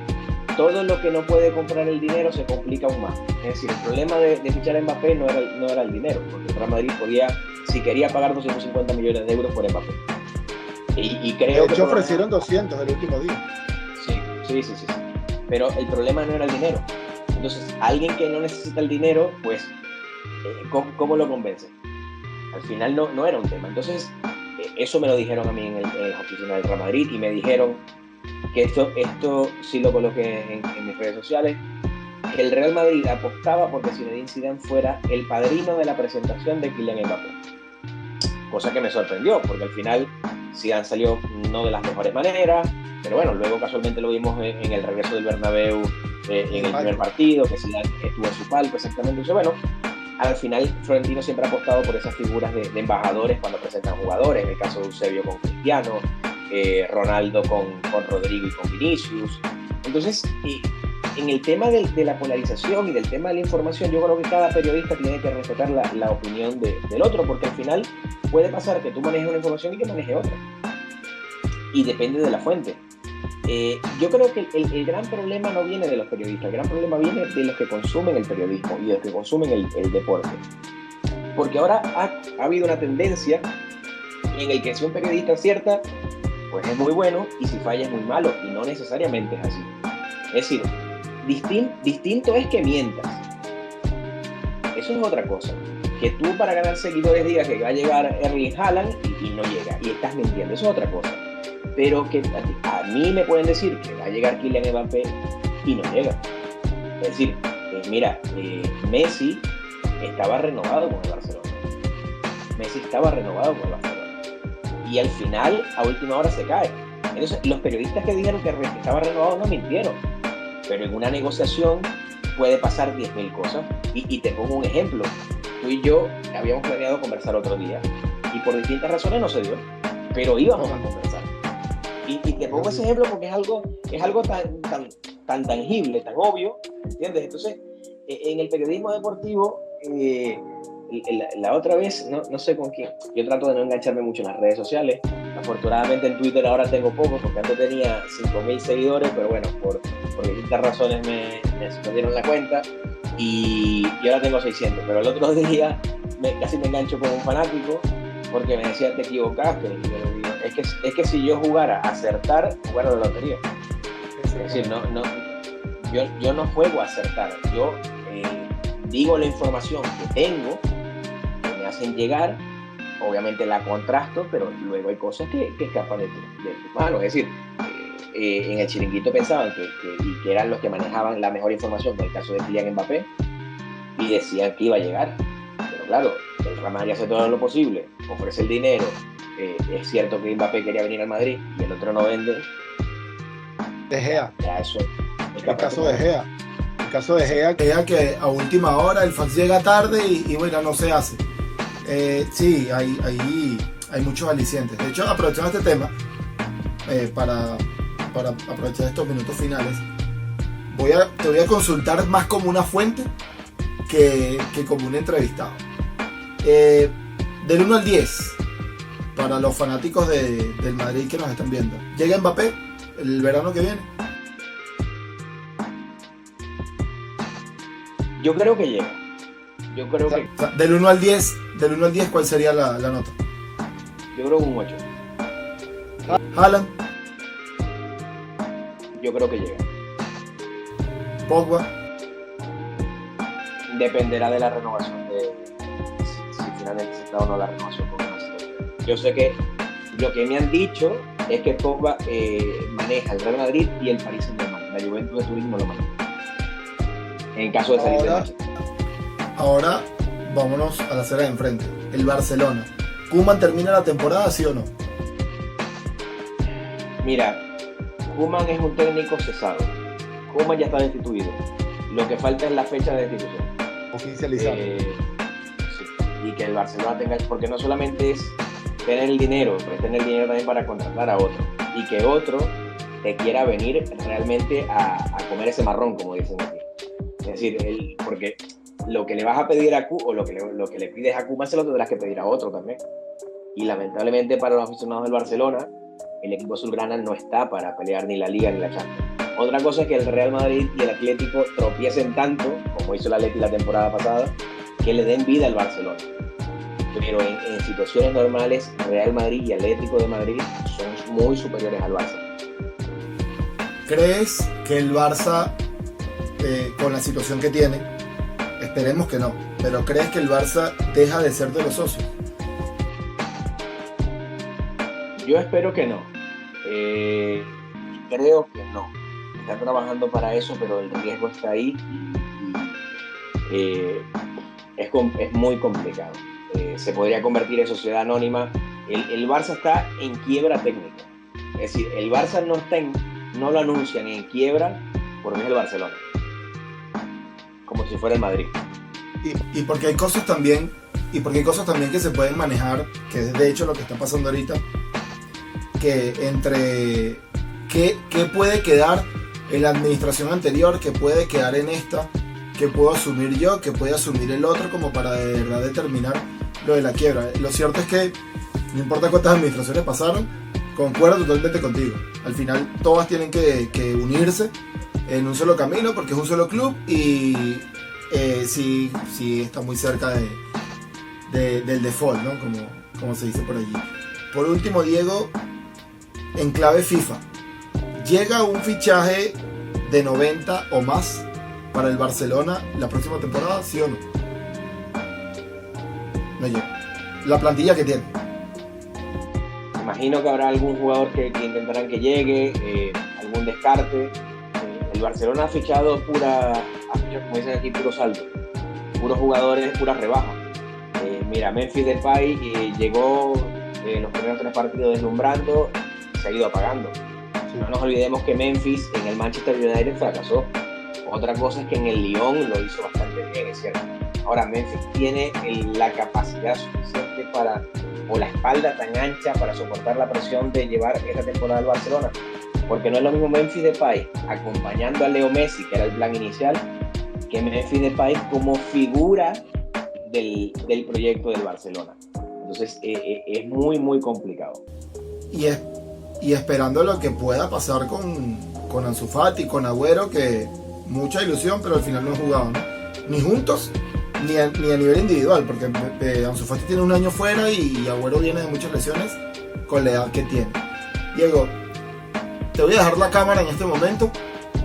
[SPEAKER 3] todo lo que no puede comprar el dinero se complica aún más. Es decir, el problema de fichar a Mbappé no era el dinero, porque el Real Madrid podía, si quería pagar 250 millones de euros por Mbappé. Y creo
[SPEAKER 2] de hecho, ofrecieron 200 el último día.
[SPEAKER 3] Sí. Pero el problema no era el dinero. Entonces, alguien que no necesita el dinero, pues, ¿cómo lo convence? Al final no era un tema. Entonces, eso me lo dijeron a mí en la oficina del Real Madrid y me dijeron que esto sí lo coloqué en mis redes sociales, que el Real Madrid apostaba porque Zinedine Zidane fuera el padrino de la presentación de Kylian Mbappé. Cosa que me sorprendió, porque al final Zidane salió no de las mejores maneras, pero bueno, luego casualmente lo vimos en el regreso del Bernabéu, en el primer partido, que Zidane estuvo en su palco exactamente. Entonces, bueno, al final Florentino siempre ha apostado por esas figuras de embajadores cuando presentan jugadores, en el caso de Eusebio con Cristiano, Ronaldo con Rodrigo y con Vinicius. Entonces, en el tema de la polarización y del tema de la información, yo creo que cada periodista tiene que respetar la opinión del otro, porque al final puede pasar que tú manejes una información y que maneje otra. Y depende de la fuente. Yo creo que el gran problema no viene de los periodistas, el gran problema viene de los que consumen el periodismo y de los que consumen el deporte. Porque ahora ha habido una tendencia en el que si un periodista acierta, pues es muy bueno, y si falla es muy malo, y no necesariamente es así. Es decir, distinto es que mientas. Eso es otra cosa. Que tú para ganar seguidores digas que va a llegar Erling Haaland y no llega, y estás mintiendo, eso es otra cosa. Pero que a mí me pueden decir que va a llegar Kylian Mbappé y no llega. Es decir, Messi estaba renovado con el Barcelona. Y al final, a última hora se cae. Entonces, los periodistas que dijeron que estaba renovado no mintieron. Pero en una negociación puede pasar 10.000 cosas. Y te pongo un ejemplo. Tú y yo habíamos planeado conversar otro día. Y por distintas razones no se dio. Pero íbamos a conversar. Y te pongo ese ejemplo porque es algo tan tangible, tan obvio, ¿entiendes? Entonces, en el periodismo deportivo, la otra vez, no sé con quién, yo trato de no engancharme mucho en las redes sociales. Afortunadamente en Twitter ahora tengo poco, porque antes tenía 5.000 seguidores, pero bueno, por distintas razones me suspendieron la cuenta y ahora tengo 600. Pero el otro día casi me engancho con un fanático porque me decía, te equivocaste. Y yo le digo, es que si yo jugara a acertar, jugara la lotería. Es decir, yo no juego a acertar. Yo digo la información que tengo, que me hacen llegar, obviamente la contrasto, pero luego hay cosas que escapan de tus manos. Es decir, en el Chiringuito pensaban que eran los que manejaban la mejor información, con el caso de Kylian Mbappé, y decían que iba a llegar. Pero claro, el Real Madrid hace todo lo posible, ofrece el dinero. Es cierto que Mbappé quería venir al Madrid y el otro no vende.
[SPEAKER 2] De Gea.
[SPEAKER 3] Ya eso.
[SPEAKER 2] El caso de Gea. El caso de Gea que a última hora el fans llega tarde y bueno, no se hace. Sí, hay muchos alicientes. De hecho, aprovechando este tema, para aprovechar estos minutos finales, te voy a consultar más como una fuente que como un entrevistado. Del 1 al 10, para los fanáticos del Madrid que nos están viendo, ¿llega Mbappé el verano que viene?
[SPEAKER 3] Yo creo que llega.
[SPEAKER 2] Del 1 al 10, ¿cuál sería la nota?
[SPEAKER 3] Yo creo un 8.
[SPEAKER 2] Haaland,
[SPEAKER 3] Yo creo que llega.
[SPEAKER 2] Pogba,
[SPEAKER 3] Dependerá de la renovación si finalmente se da o no la renovación con Manchester. Yo sé que lo que me han dicho es que Pogba maneja el Real Madrid y el Paris Saint-Germain. La Juventus de Turín no lo maneja. En caso de salir de Manchester.
[SPEAKER 2] ahora vámonos a la acera de enfrente. El Barcelona. ¿Koeman termina la temporada, sí o no?
[SPEAKER 3] Mira, Koeman es un técnico cesado. Koeman ya está destituido. Lo que falta es la fecha de destitución.
[SPEAKER 2] Oficializado.
[SPEAKER 3] Sí. Y que el Barcelona tenga, porque no solamente es tener el dinero, pero es tener el dinero también para contratar a otro. Y que otro te quiera venir realmente a comer ese marrón, como dicen aquí. Es decir, porque lo que le vas a pedir a Koeman, o lo que le pides a Koeman se lo tendrás que pedir a otro también. Y lamentablemente para los aficionados del Barcelona, el equipo azulgrana no está para pelear ni la Liga ni la Champions. Otra cosa es que el Real Madrid y el Atlético tropiecen tanto, como hizo el Atleti la temporada pasada, que le den vida al Barcelona. Pero en situaciones normales, Real Madrid y Atlético de Madrid son muy superiores al Barça.
[SPEAKER 2] ¿Crees que el Barça, con la situación que tiene, esperemos que no, pero crees que el Barça deja de ser de los socios?
[SPEAKER 3] Yo espero que no. Creo que no. Están trabajando para eso, pero el riesgo está ahí y es muy complicado. Se podría convertir en sociedad anónima. El Barça está en quiebra técnica. Es decir, el Barça no lo anuncian en quiebra porque es el Barcelona. Como si fuera el Madrid.
[SPEAKER 2] Y porque hay cosas también, que se pueden manejar, que es de hecho lo que está pasando ahorita, que entre qué puede quedar en la administración anterior, que puede quedar en esta, que puedo asumir yo, que puede asumir el otro, como para de verdad determinar lo de la quiebra. Lo cierto es que no importa cuántas administraciones pasaron, concuerdo totalmente contigo. Al final todas tienen que unirse en un solo camino porque es un solo club y sí está muy cerca del default, ¿no? Como se dice por allí. Por último, Diego, en clave FIFA, ¿llega un fichaje de 90 o más para el Barcelona la próxima temporada, sí o no? No llega. La plantilla que tiene.
[SPEAKER 3] Imagino que habrá algún jugador que intentarán que llegue, algún descarte. El Barcelona ha fichado como dicen aquí, puro salto. Puros jugadores, pura rebaja. Mira, Memphis Depay llegó en los primeros 3 partidos deslumbrando, se ha ido apagando. No nos olvidemos que Memphis en el Manchester United fracasó. Otra cosa es que en el Lyon lo hizo bastante bien, es cierto. Ahora, Memphis tiene la capacidad suficiente o la espalda tan ancha para soportar la presión de llevar esta temporada al Barcelona. Porque no es lo mismo Memphis Depay acompañando a Leo Messi, que era el plan inicial, que Memphis Depay como figura del proyecto del Barcelona. Entonces, es muy, muy complicado.
[SPEAKER 2] Y esperando lo que pueda pasar con Ansu Fati, con Agüero, que mucha ilusión, pero al final no han jugado, ¿no? Ni juntos, ni a nivel individual, porque Ansu Fati tiene un año fuera y Agüero viene de muchas lesiones con la edad que tiene. Diego, te voy a dejar la cámara en este momento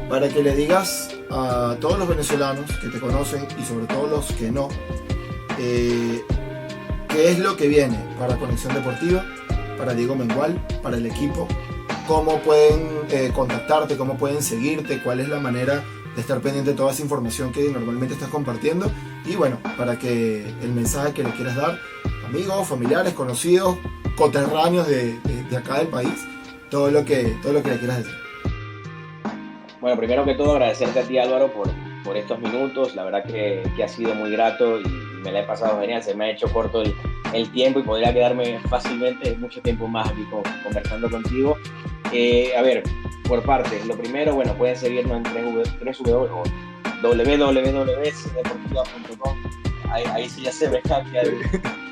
[SPEAKER 2] para que le digas a todos los venezolanos que te conocen y sobre todo los que no, qué es lo que viene para Conexión Deportiva, para Diego Mengual, para el equipo, cómo pueden contactarte, cómo pueden seguirte, cuál es la manera de estar pendiente de toda esa información que normalmente estás compartiendo y bueno, para que el mensaje que le quieras dar, amigos, familiares, conocidos, coterráneos de acá del país, todo lo que le quieras decir.
[SPEAKER 3] Bueno, primero que todo agradecerte a ti, Álvaro, por estos minutos. La verdad que ha sido muy grato y me la he pasado genial. Se me ha hecho corto el tiempo y podría quedarme fácilmente mucho tiempo más aquí conversando contigo. A ver, por partes. Lo primero, bueno, pueden seguirnos en www.cdeportiva.com. Ahí sí ya se me cambia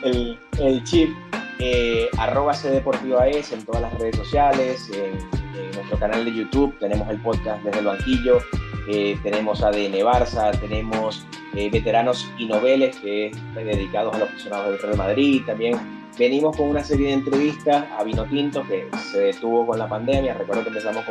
[SPEAKER 3] el chip. @cdeportivaes en todas las redes sociales, en nuestro canal de YouTube tenemos el podcast Desde el Banquillo, tenemos ADN Barça, tenemos Veteranos y Noveles, que es dedicados a los aficionados del Real Madrid, también venimos con una serie de entrevistas a Vinotinto que se detuvo con la pandemia. Recuerdo que empezamos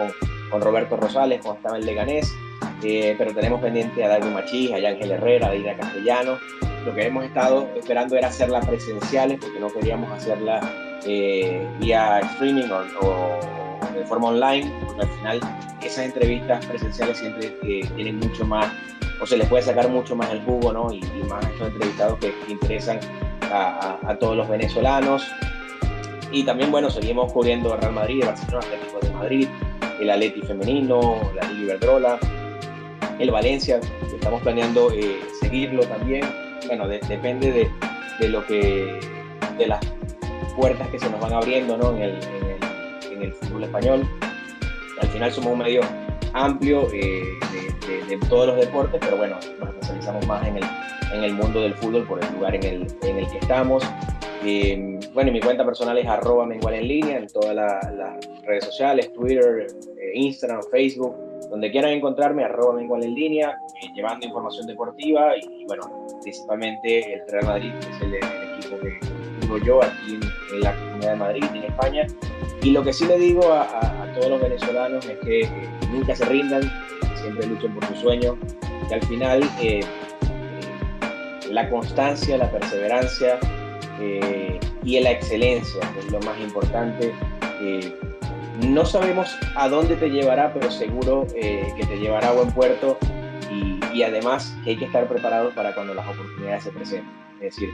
[SPEAKER 3] con Roberto Rosales cuando estaba en Leganés, pero tenemos pendiente a David Machís, a Ángel Herrera, a Dina Castellano. Lo que hemos estado esperando era hacerlas presenciales porque no queríamos hacerla vía streaming o de forma online, porque al final esas entrevistas presenciales siempre tienen mucho más, o se les puede sacar mucho más el jugo, ¿no? Y más a estos entrevistados que interesan a todos los venezolanos. Y también, bueno, seguimos cubriendo el Real Madrid, el Barcelona, el Atlético de Madrid, el Atleti femenino, la Liga Iberdrola, el Valencia, que estamos planeando seguirlo también. Bueno, depende de las puertas que se nos van abriendo, ¿no? en el fútbol español. Al final somos un medio amplio de todos los deportes, pero bueno, nos especializamos más en el mundo del fútbol por el lugar en el que estamos. Bueno, mi cuenta personal es @mengualenlinea en todas las redes sociales, Twitter, Instagram, Facebook, donde quieran encontrarme, @mengualenlinea, llevando información deportiva y bueno, principalmente el Real Madrid, que es el equipo que tengo yo aquí en la Comunidad de Madrid, en España. Y lo que sí le digo a todos los venezolanos es que nunca se rindan, siempre luchen por sus sueños, que al final la constancia, la perseverancia y la excelencia, que es lo más importante. No sabemos a dónde te llevará, pero seguro que te llevará a buen puerto y además que hay que estar preparados para cuando las oportunidades se presenten. Es decir,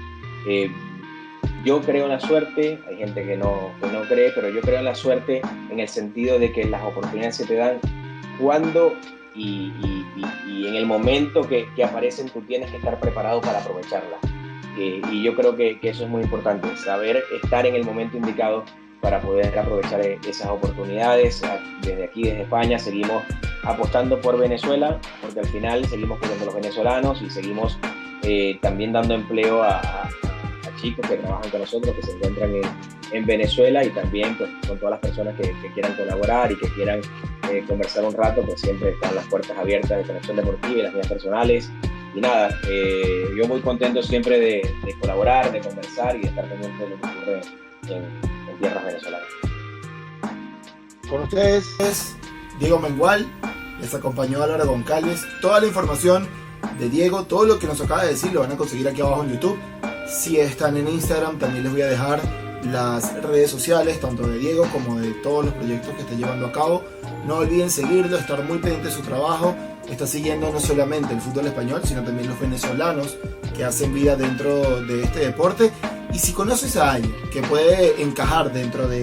[SPEAKER 3] yo creo en la suerte, hay gente que no cree, pero yo creo en la suerte en el sentido de que las oportunidades se te dan cuando y en el momento que aparecen, tú tienes que estar preparado para aprovecharlas. Y yo creo que eso es muy importante, saber estar en el momento indicado para poder aprovechar esas oportunidades. Desde aquí, desde España, seguimos apostando por Venezuela, porque al final seguimos cuidando a los venezolanos y seguimos también dando empleo a chicos que trabajan con nosotros, que se encuentran en Venezuela, y también pues, con todas las personas que quieran colaborar y que quieran conversar un rato, pues siempre están las puertas abiertas de Conexión Deportiva y las mías personales. Y nada, yo muy contento siempre de colaborar, de conversar y de estar pendiente de lo que ocurre en tierras venezolanas.
[SPEAKER 2] Con ustedes es Diego Mengual, les acompañó Álvaro Goncalves. Toda la información de Diego, todo lo que nos acaba de decir, lo van a conseguir aquí abajo en YouTube. Si están en Instagram, también les voy a dejar las redes sociales, tanto de Diego como de todos los proyectos que está llevando a cabo. No olviden seguirlo, estar muy pendiente de su trabajo. Está siguiendo no solamente el fútbol español, sino también los venezolanos que hacen vida dentro de este deporte. Y si conoces a alguien que puede encajar dentro de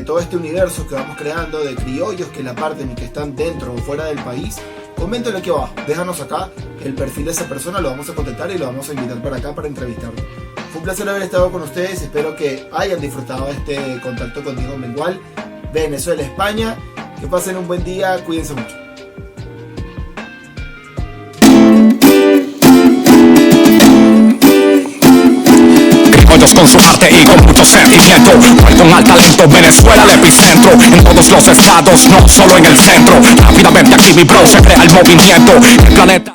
[SPEAKER 2] todo este universo que vamos creando, de criollos que la parten y que están dentro o fuera del país, coméntalo aquí abajo, déjanos acá el perfil de esa persona, lo vamos a contactar y lo vamos a invitar para acá para entrevistarlo. Fue un placer haber estado con ustedes, espero que hayan disfrutado este contacto con Diego Mengual, Venezuela, España. Que pasen un buen día, cuídense mucho.
[SPEAKER 1] Con su arte y con mucho sentimiento, con al talento, Venezuela el epicentro, en todos los estados, no solo en el centro. Rápidamente aquí mi bro se crea el movimiento, el planeta.